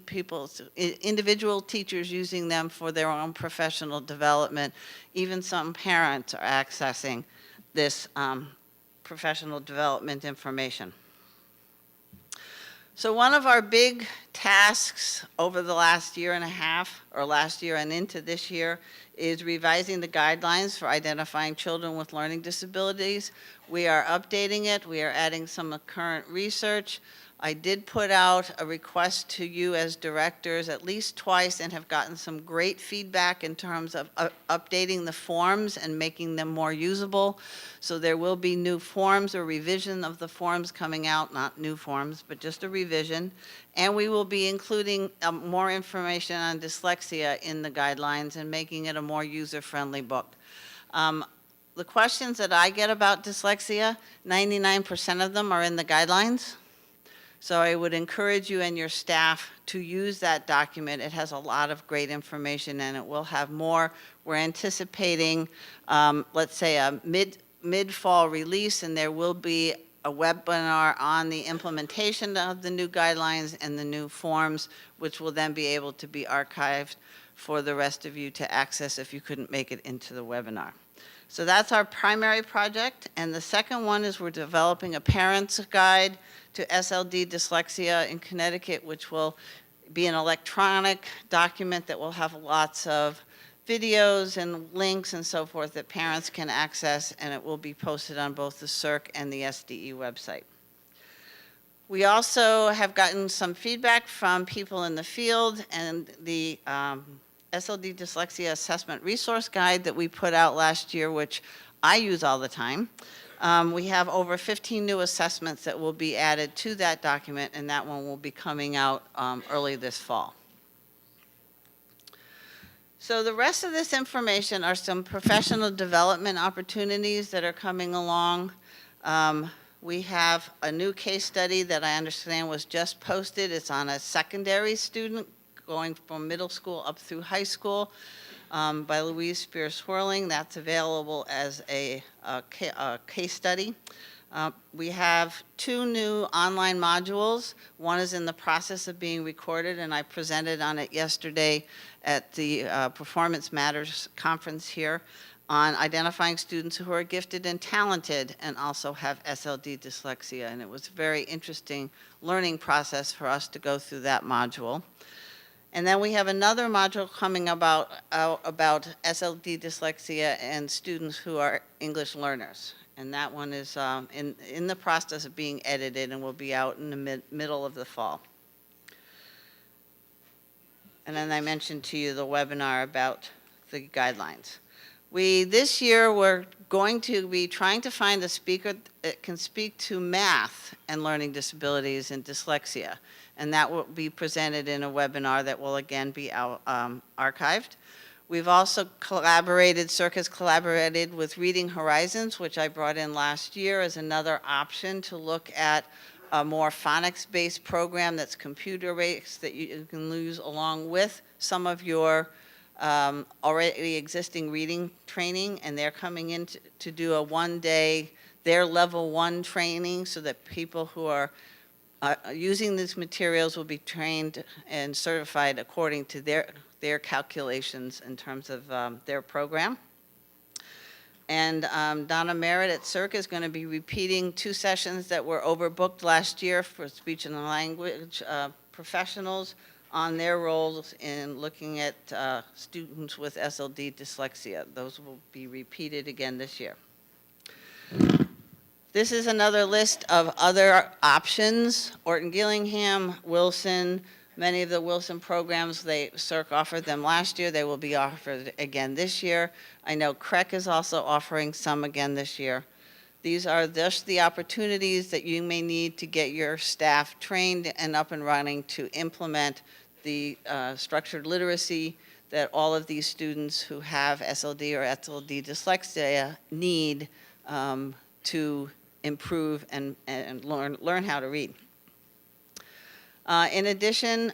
individual teachers using them for their own professional development. Even some parents are accessing this professional development information. So one of our big tasks over the last year and a half, or last year and into this year, is revising the guidelines for identifying children with learning disabilities. We are updating it. We are adding some current research. I did put out a request to you as directors at least twice and have gotten some great feedback in terms of updating the forms and making them more usable. So there will be new forms or revision of the forms coming out, not new forms, but just a revision. And we will be including more information on dyslexia in the guidelines and making it a more user-friendly book. The questions that I get about dyslexia, 99% of them are in the guidelines. So I would encourage you and your staff to use that document. It has a lot of great information and it will have more. We're anticipating, let's say, a mid-fall release, and there will be a webinar on the implementation of the new guidelines and the new forms, which will then be able to be archived for the rest of you to access if you couldn't make it into the webinar. So that's our primary project. And the second one is we're developing a parent's guide to SLD dyslexia in Connecticut, which will be an electronic document that will have lots of videos and links and so forth that parents can access, and it will be posted on both the CERC and the SDE website. We also have gotten some feedback from people in the field, and the SLD Dyslexia Assessment Resource Guide that we put out last year, which I use all the time. We have over 15 new assessments that will be added to that document, and that one will be coming out early this fall. So the rest of this information are some professional development opportunities that are coming along. We have a new case study that I understand was just posted. It's on a secondary student going from middle school up through high school by Louise Spears-Swirling. That's available as a case study. We have 2 new online modules. One is in the process of being recorded, and I presented on it yesterday at the Performance Matters conference here on identifying students who are gifted and talented and also have SLD dyslexia. And it was a very interesting learning process for us to go through that module. And then we have another module coming about SLD dyslexia and students who are English learners. And that one is in the process of being edited and will be out in the middle of the fall. And then I mentioned to you the webinar about the guidelines. This year, we're going to be trying to find a speaker that can speak to math and learning disabilities and dyslexia. And that will be presented in a webinar that will again be archived. We've also collaborated, CERC has collaborated with Reading Horizons, which I brought in last year as another option to look at a more phonics-based program that's computer-based that you can use along with some of your already existing reading training, and they're coming in to do a one-day, their level 1 training so that people who are using these materials will be trained and certified according to their calculations in terms of their program. And Donna Merritt at CERC is going to be repeating 2 sessions that were overbooked last year for speech and language professionals on their roles in looking at students with SLD dyslexia. Those will be repeated again this year. This is another list of other options. Orton Gillingham, Wilson, many of the Wilson programs, CERC offered them last year. They will be offered again this year. I know CREC is also offering some again this year. These are just the opportunities that you may need to get your staff trained and up and running to implement the structured literacy that all of these students who have SLD or SLD dyslexia need to improve and learn how to read. In addition,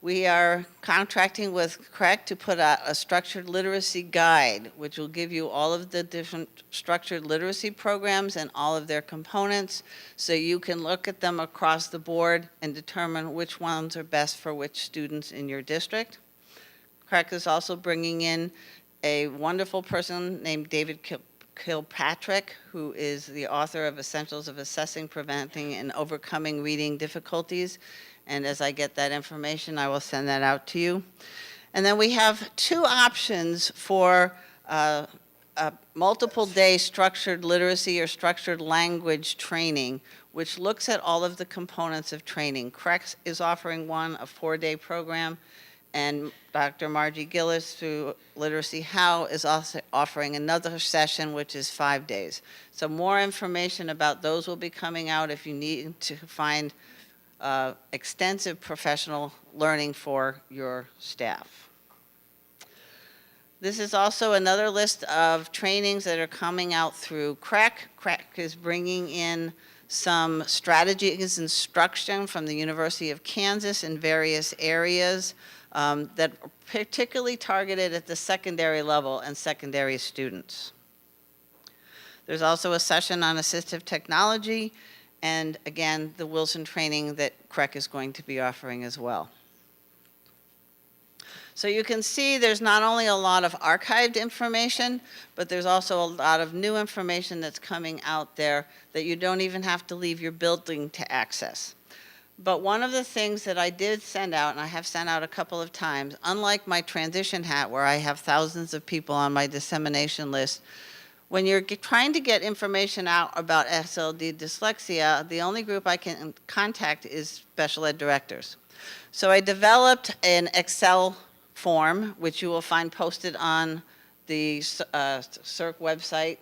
We are contracting with CREC to put out a structured literacy guide, which will give you all of the different structured literacy programs and all of their components, so you can look at them across the board and determine which ones are best for which students in your district. CREC is also bringing in a wonderful person named David Kilpatrick, who is the author of Essentials of Assessing, Preventing, and Overcoming Reading Difficulties. And as I get that information, I will send that out to you. And then we have two options for a multiple day structured literacy or structured language training, which looks at all of the components of training. CREC is offering one, a 4-day program, and Dr. Margie Gillis through Literacy How is also offering another session, which is 5 days. So more information about those will be coming out if you need to find extensive professional learning for your staff. This is also another list of trainings that are coming out through CREC. CREC is bringing in some strategies and instruction from the University of Kansas in various areas that are particularly targeted at the secondary level and secondary students. There's also a session on assistive technology, and again, the Wilson training that CREC is going to be offering as well. So you can see there's not only a lot of archived information, but there's also a lot of new information that's coming out there that you don't even have to leave your building to access. But one of the things that I did send out, and I have sent out a couple of times, unlike my transition hat where I have thousands of people on my dissemination list, when you're trying to get information out about SLD dyslexia, the only group I can contact is special ed directors. So I developed an Excel form, which you will find posted on the CERC website,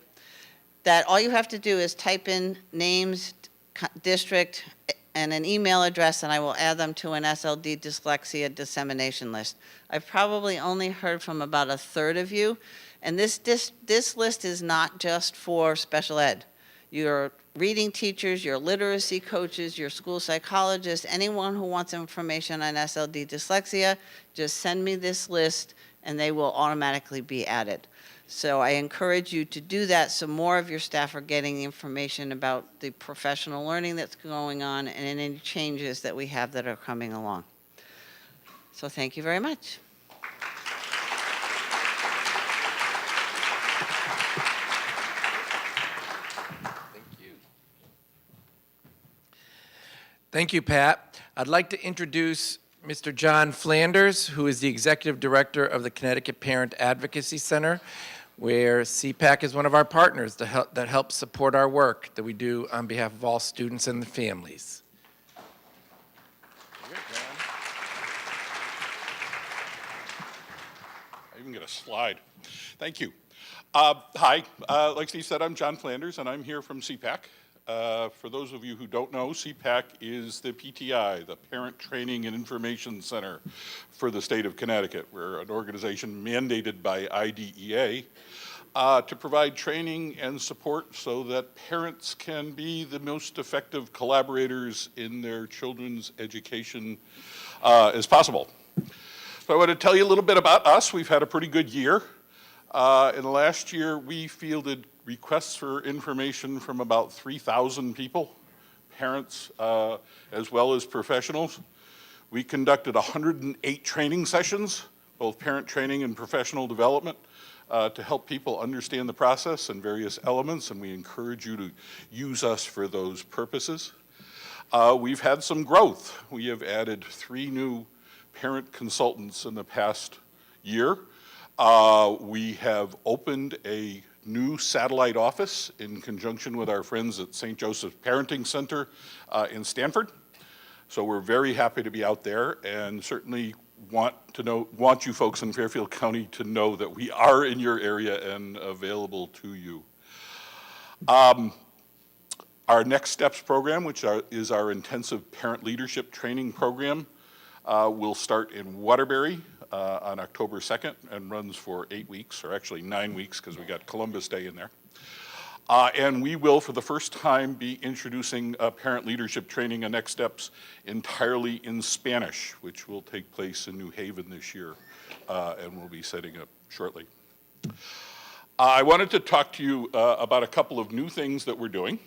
that all you have to do is type in names, district, and an email address, and I will add them to an SLD dyslexia dissemination list. I've probably only heard from about 1/3 of you, and this list is not just for special ed. Your reading teachers, your literacy coaches, your school psychologists, anyone who wants information on SLD dyslexia, just send me this list and they will automatically be added. So I encourage you to do that so more of your staff are getting the information about the professional learning that's going on and any changes that we have that are coming along. So thank you very much. Thank you, Pat. I'd like to introduce Mr. John Flanders, who is the Executive Director of the Connecticut Parent Advocacy Center, where CPAC is one of our partners that helps support our work that we do on behalf of all students and the families. I even get a slide. Thank you. Hi, like Steve said, I'm John Flanders, and I'm here from CPAC. For those of you who don't know, CPAC is the PTI, the Parent Training and Information Center for the state of Connecticut. We're an organization mandated by IDEA to provide training and support so that parents can be the most effective collaborators in their children's education as possible. So I want to tell you a little bit about us. We've had a pretty good year. In the last year, we fielded requests for information from about 3,000 people, parents as well as professionals. We conducted 108 training sessions, both parent training and professional development, to help people understand the process and various elements, and we encourage you to use us for those purposes. We've had some growth. We have added 3 new parent consultants in the past year. We have opened a new satellite office in conjunction with our friends at St. Joseph's Parenting Center in Stamford. So we're very happy to be out there, and certainly want you folks in Fairfield County to know that we are in your area and available to you. Our Next Steps program, which is our intensive parent leadership training program, will start in Waterbury on October 2nd and runs for 8 weeks, or actually 9 weeks because we got Columbus Day in there. And we will, for the first time, be introducing parent leadership training and next steps entirely in Spanish, which will take place in New Haven this year, and we'll be setting up shortly. I wanted to talk to you about a couple of new things that we're doing.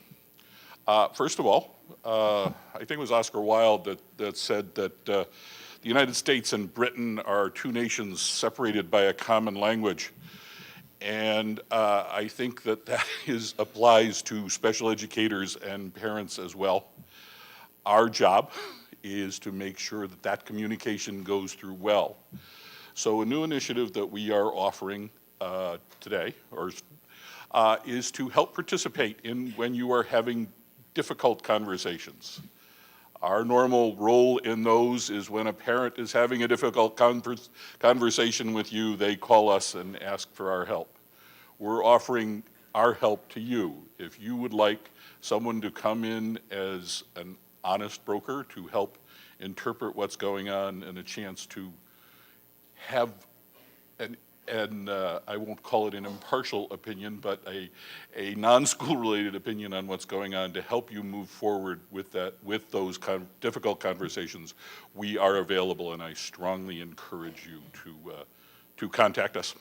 First of all, I think it was Oscar Wilde that said that the United States and Britain are two nations separated by a common language. And I think that applies to special educators and parents as well. Our job is to make sure that that communication goes through well. So a new initiative that we are offering today is to help participate in when you are having difficult conversations. Our normal role in those is when a parent is having a difficult conversation with you, they call us and ask for our help. We're offering our help to you. If you would like someone to come in as an honest broker to help interpret what's going on and a chance to have I won't call it an impartial opinion, but a non-school related opinion on what's going on to help you move forward with those difficult conversations, we are available, and I strongly encourage you to contact us.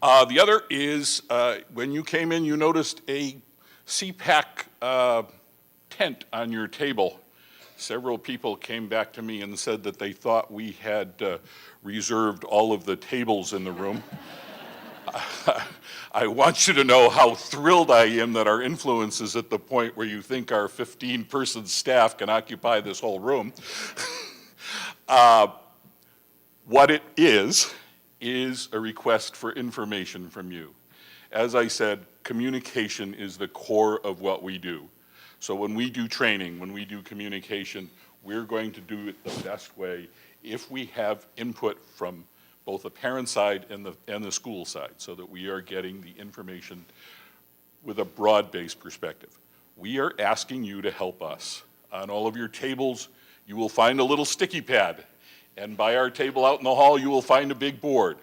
The other is, when you came in, you noticed a CPAC tent on your table. Several people came back to me and said that they thought we had reserved all of the tables in the room. I want you to know how thrilled I am that our influence is at the point where you think our 15-person staff can occupy this whole room. What it is a request for information from you. As I said, communication is the core of what we do. So when we do training, when we do communication, we're going to do it the best way if we have input from both the parent side and the school side, so that we are getting the information with a broad-based perspective. We are asking you to help us. On all of your tables, you will find a little sticky pad, and by our table out in the hall, you will find a big board.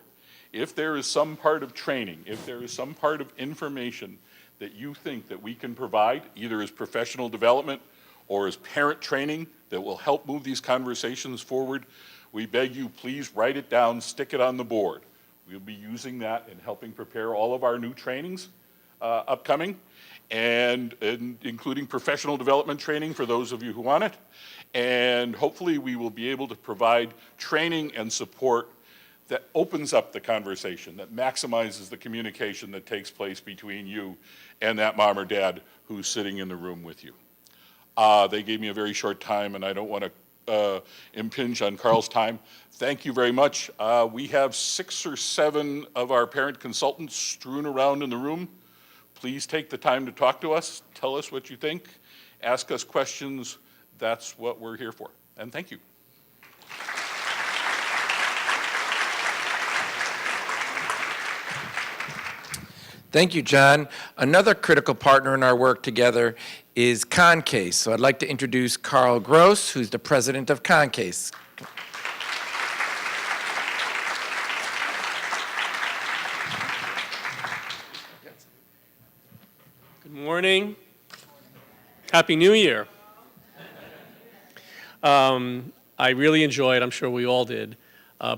If there is some part of training, if there is some part of information that you think that we can provide, either as professional development or as parent training that will help move these conversations forward, we beg you, please write it down, stick it on the board. We'll be using that in helping prepare all of our new trainings upcoming, and including professional development training for those of you who want it. And hopefully we will be able to provide training and support that opens up the conversation, that maximizes the communication that takes place between you and that mom or dad who's sitting in the room with you. They gave me a very short time, and I don't want to impinge on Carl's time. Thank you very much. We have 6 or 7 of our parent consultants strewn around in the room. Please take the time to talk to us, tell us what you think, ask us questions. That's what we're here for, and thank you. Thank you, John. Another critical partner in our work together is Concase. So I'd like to introduce Carl Gross, who's the president of Concase. Good morning. Happy New Year. I really enjoyed, I'm sure we all did,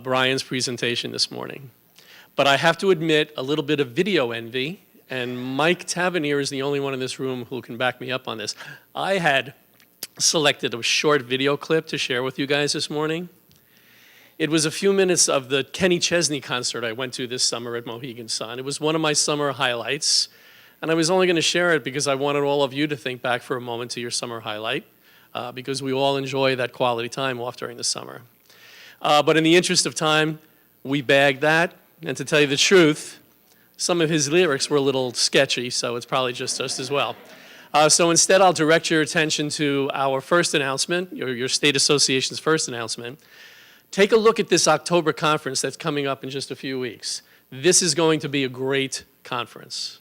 Brian's presentation this morning. But I have to admit a little bit of video envy, and Mike Tavernier is the only one in this room who can back me up on this. I had selected a short video clip to share with you guys this morning. It was a few minutes of the Kenny Chesney concert I went to this summer at Mohegan Sun. It was one of my summer highlights, and I was only going to share it because I wanted all of you to think back for a moment to your summer highlight, because we all enjoy that quality time off during the summer. But in the interest of time, we bagged that. And to tell you the truth, some of his lyrics were a little sketchy, so it's probably just as well. So instead, I'll direct your attention to our first announcement, your state association's first announcement. Take a look at this October conference that's coming up in just a few weeks. This is going to be a great conference.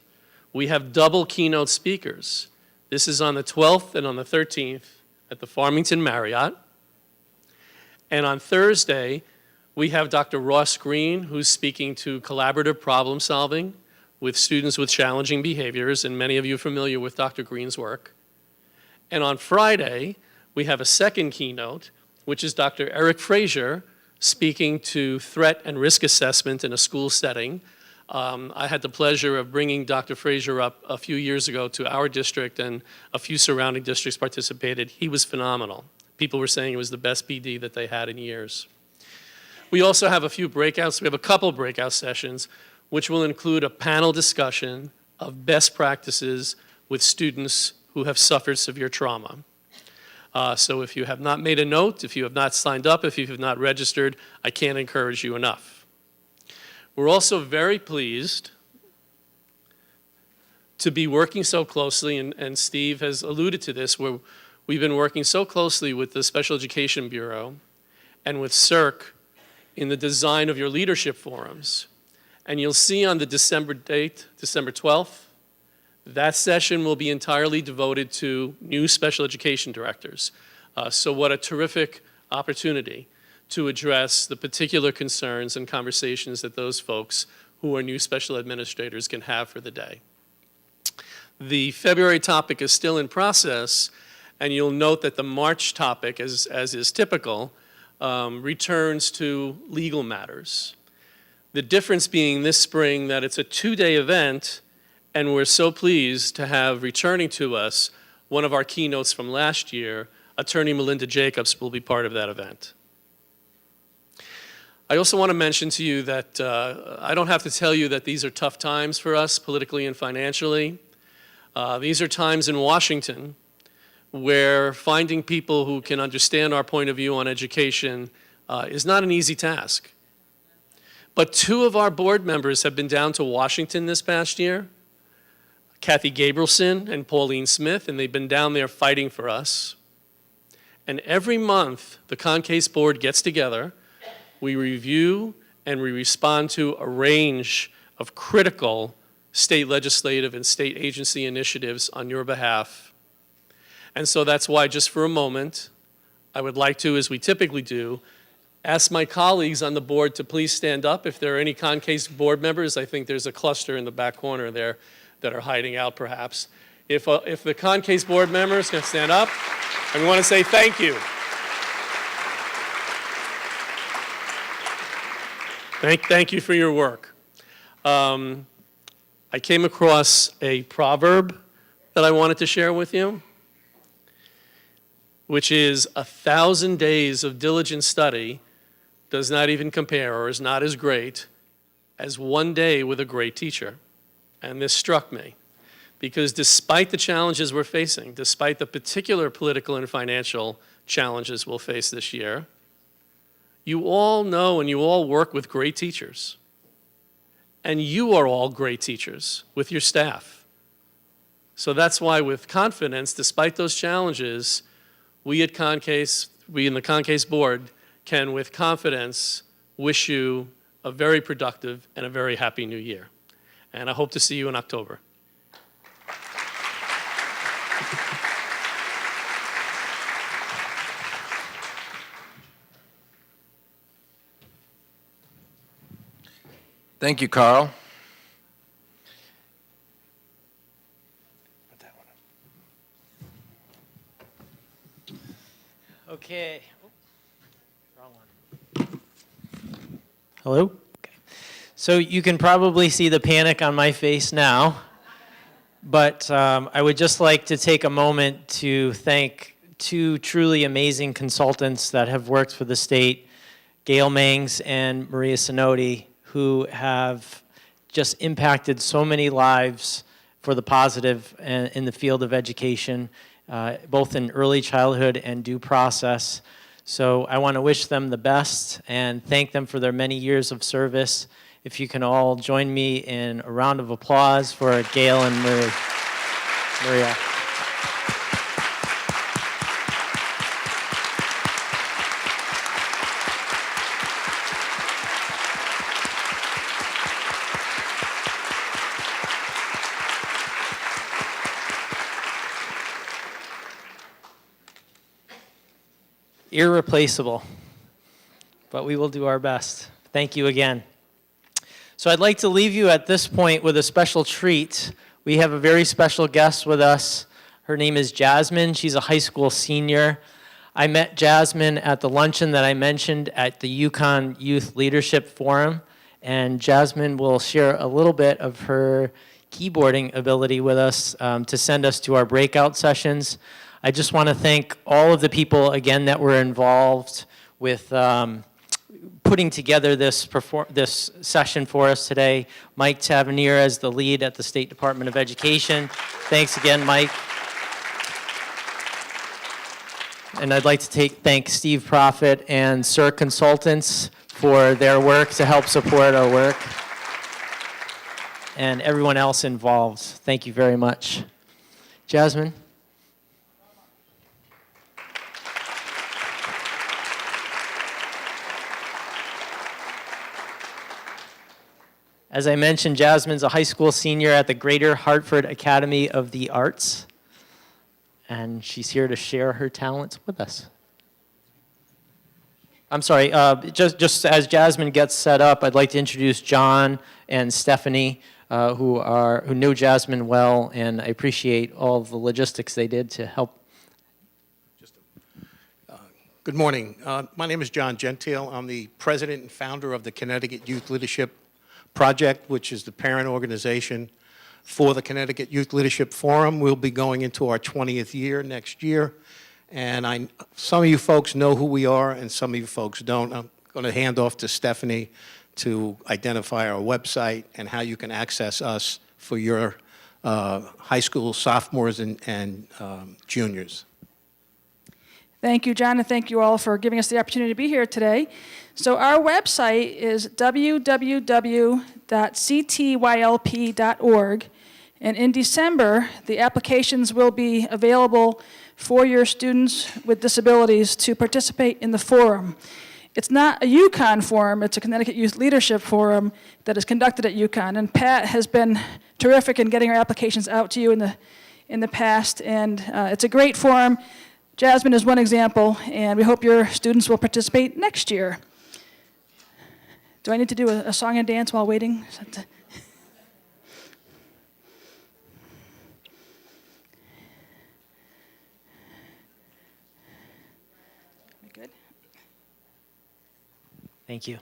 We have double keynote speakers. This is on the 12th and on the 13th at the Farmington Marriott. And on Thursday, we have Dr. Ross Green, who's speaking to collaborative problem solving, with students with challenging behaviors, and many of you are familiar with Dr. Green's work. And on Friday, we have a second keynote, which is Dr. Eric Frazier speaking to threat and risk assessment in a school setting. I had the pleasure of bringing Dr. Frazier up a few years ago to our district, and a few surrounding districts participated. He was phenomenal. People were saying it was the best PD that they had in years. We also have a few breakouts. We have a couple breakout sessions, which will include a panel discussion of best practices with students who have suffered severe trauma. So if you have not made a note, if you have not signed up, if you have not registered, I can't encourage you enough. We're also very pleased to be working so closely, and Steve has alluded to this, where we've been working so closely with the Special Education Bureau and with CERC in the design of your leadership forums. And you'll see on the December date, December 12th, that session will be entirely devoted to new special education directors. So what a terrific opportunity to address the particular concerns and conversations that those folks who are new special administrators can have for the day. The February topic is still in process, and you'll note that the March topic, as is typical, returns to legal matters. The difference being this spring that it's a two-day event, and we're so pleased to have returning to us one of our keynotes from last year. Attorney Melinda Jacobs will be part of that event. I also want to mention to you that I don't have to tell you that these are tough times for us politically and financially. These are times in Washington where finding people who can understand our point of view on education is not an easy task. But two of our board members have been down to Washington this past year, Kathy Gabrielson and Pauline Smith, and they've been down there fighting for us. And every month, the Concase board gets together, we review and we respond to a range of critical state legislative and state agency initiatives on your behalf. And so that's why, just for a moment, I would like to, as we typically do, ask my colleagues on the board to please stand up. If there are any Concase board members, I think there's a cluster in the back corner there that are hiding out perhaps. If the Concase board members can stand up, and we want to say thank you. Thank you for your work. I came across a proverb that I wanted to share with you, which is 1,000 days of diligent study does not even compare or is not as great as one day with a great teacher. And this struck me because despite the challenges we're facing, despite the particular political and financial challenges we'll face this year, you all know and you all work with great teachers. And you are all great teachers with your staff. So that's why with confidence, despite those challenges, we at Concase, we in the Concase board, can with confidence wish you a very productive and a very happy new year. And I hope to see you in October. Thank you, Carl. Okay. Wrong one. Hello? Okay. So you can probably see the panic on my face now, but I would just like to take a moment to thank two truly amazing consultants that have worked for the state, Gail Mangs and Maria Sinoti, who have just impacted so many lives for the positive in the field of education, both in early childhood and due process. So I want to wish them the best and thank them for their many years of service. If you can all join me in a round of applause for Gail and Maria. Irreplaceable, but we will do our best. Thank you again. So I'd like to leave you at this point with a special treat. We have a very special guest with us. Her name is Jasmine. She's a high school senior. I met Jasmine at the luncheon that I mentioned at the Yukon Youth Leadership Forum, and Jasmine will share a little bit of her keyboarding ability with us to send us to our breakout sessions. I just want to thank all of the people, again, that were involved with putting together this session for us today. Mike Tavernier as the lead at the State Department of Education. Thanks again, Mike. And I'd like to thank Steve Profit and SIR Consultants for their work to help support our work. And everyone else involved. Thank you very much. Jasmine? As I mentioned, Jasmine's a high school senior at the Greater Hartford Academy of the Arts, and she's here to share her talents with us. I'm sorry, just as Jasmine gets set up, I'd like to introduce John and Stephanie, who know Jasmine well, and I appreciate all the logistics they did to help. Good morning. My name is John Gentile. I'm the president and founder of the Connecticut Youth Leadership Project, which is the parent organization for the Connecticut Youth Leadership Forum. We'll be going into our 20th year next year. And some of you folks know who we are, and some of you folks don't. I'm going to hand off to Stephanie to identify our website and how you can access us for your high school sophomores and juniors. Thank you, John, and thank you all for giving us the opportunity to be here today. So our website is www.ctylp.org, and in December, the applications will be available for your students with disabilities to participate in the forum. It's not a Yukon forum, it's a Connecticut Youth Leadership Forum that is conducted at Yukon, and Pat has been terrific in getting our applications out to you in the past, and it's a great forum. Jasmine is one example, and we hope your students will participate next year. Do I need to do a song and dance while waiting? Good. Thank you.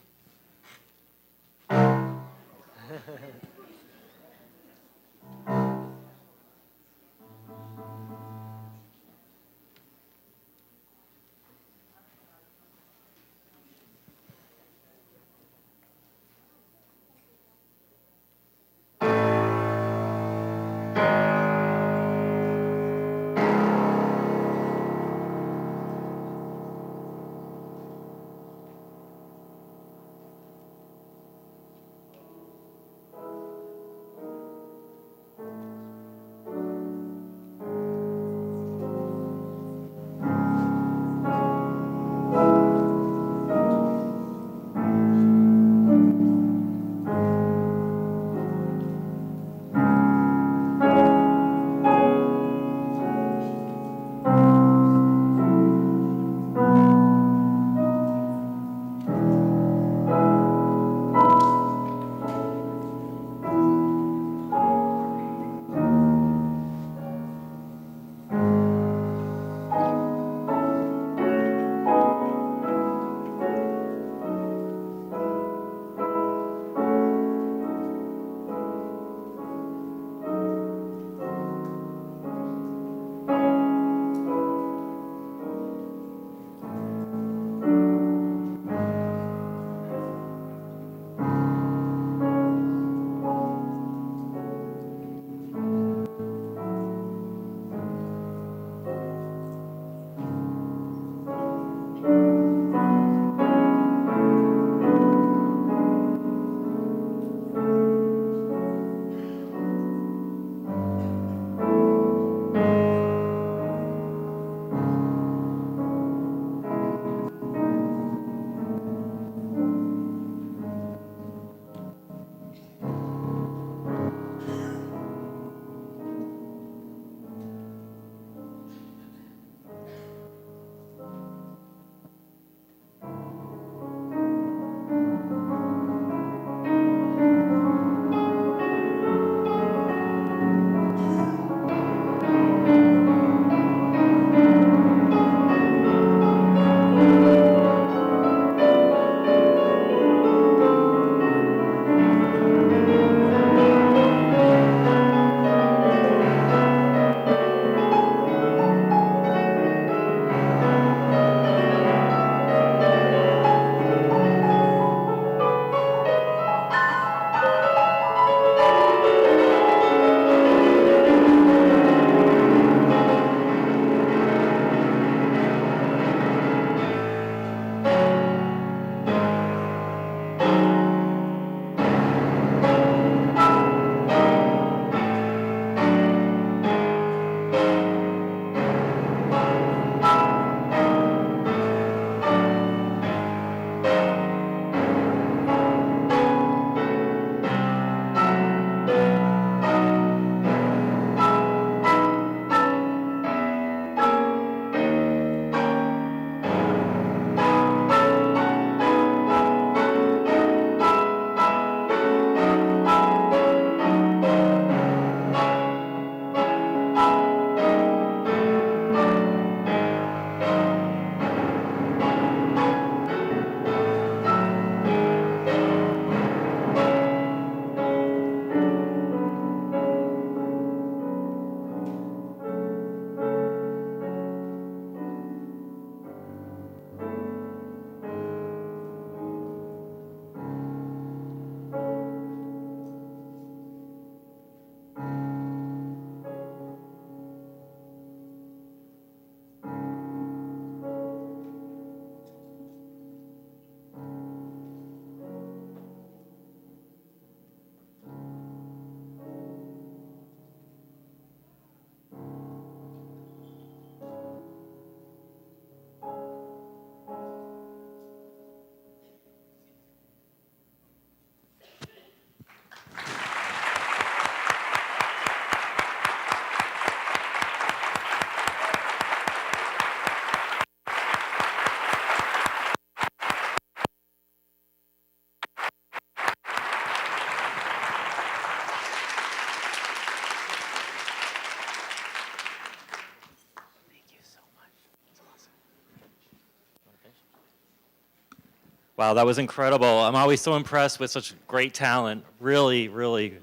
Wow, that was incredible. I'm always so impressed with such great talent. Really, really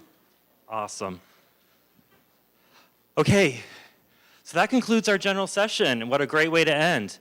awesome. Okay, so that concludes our general session, and what a great way to end.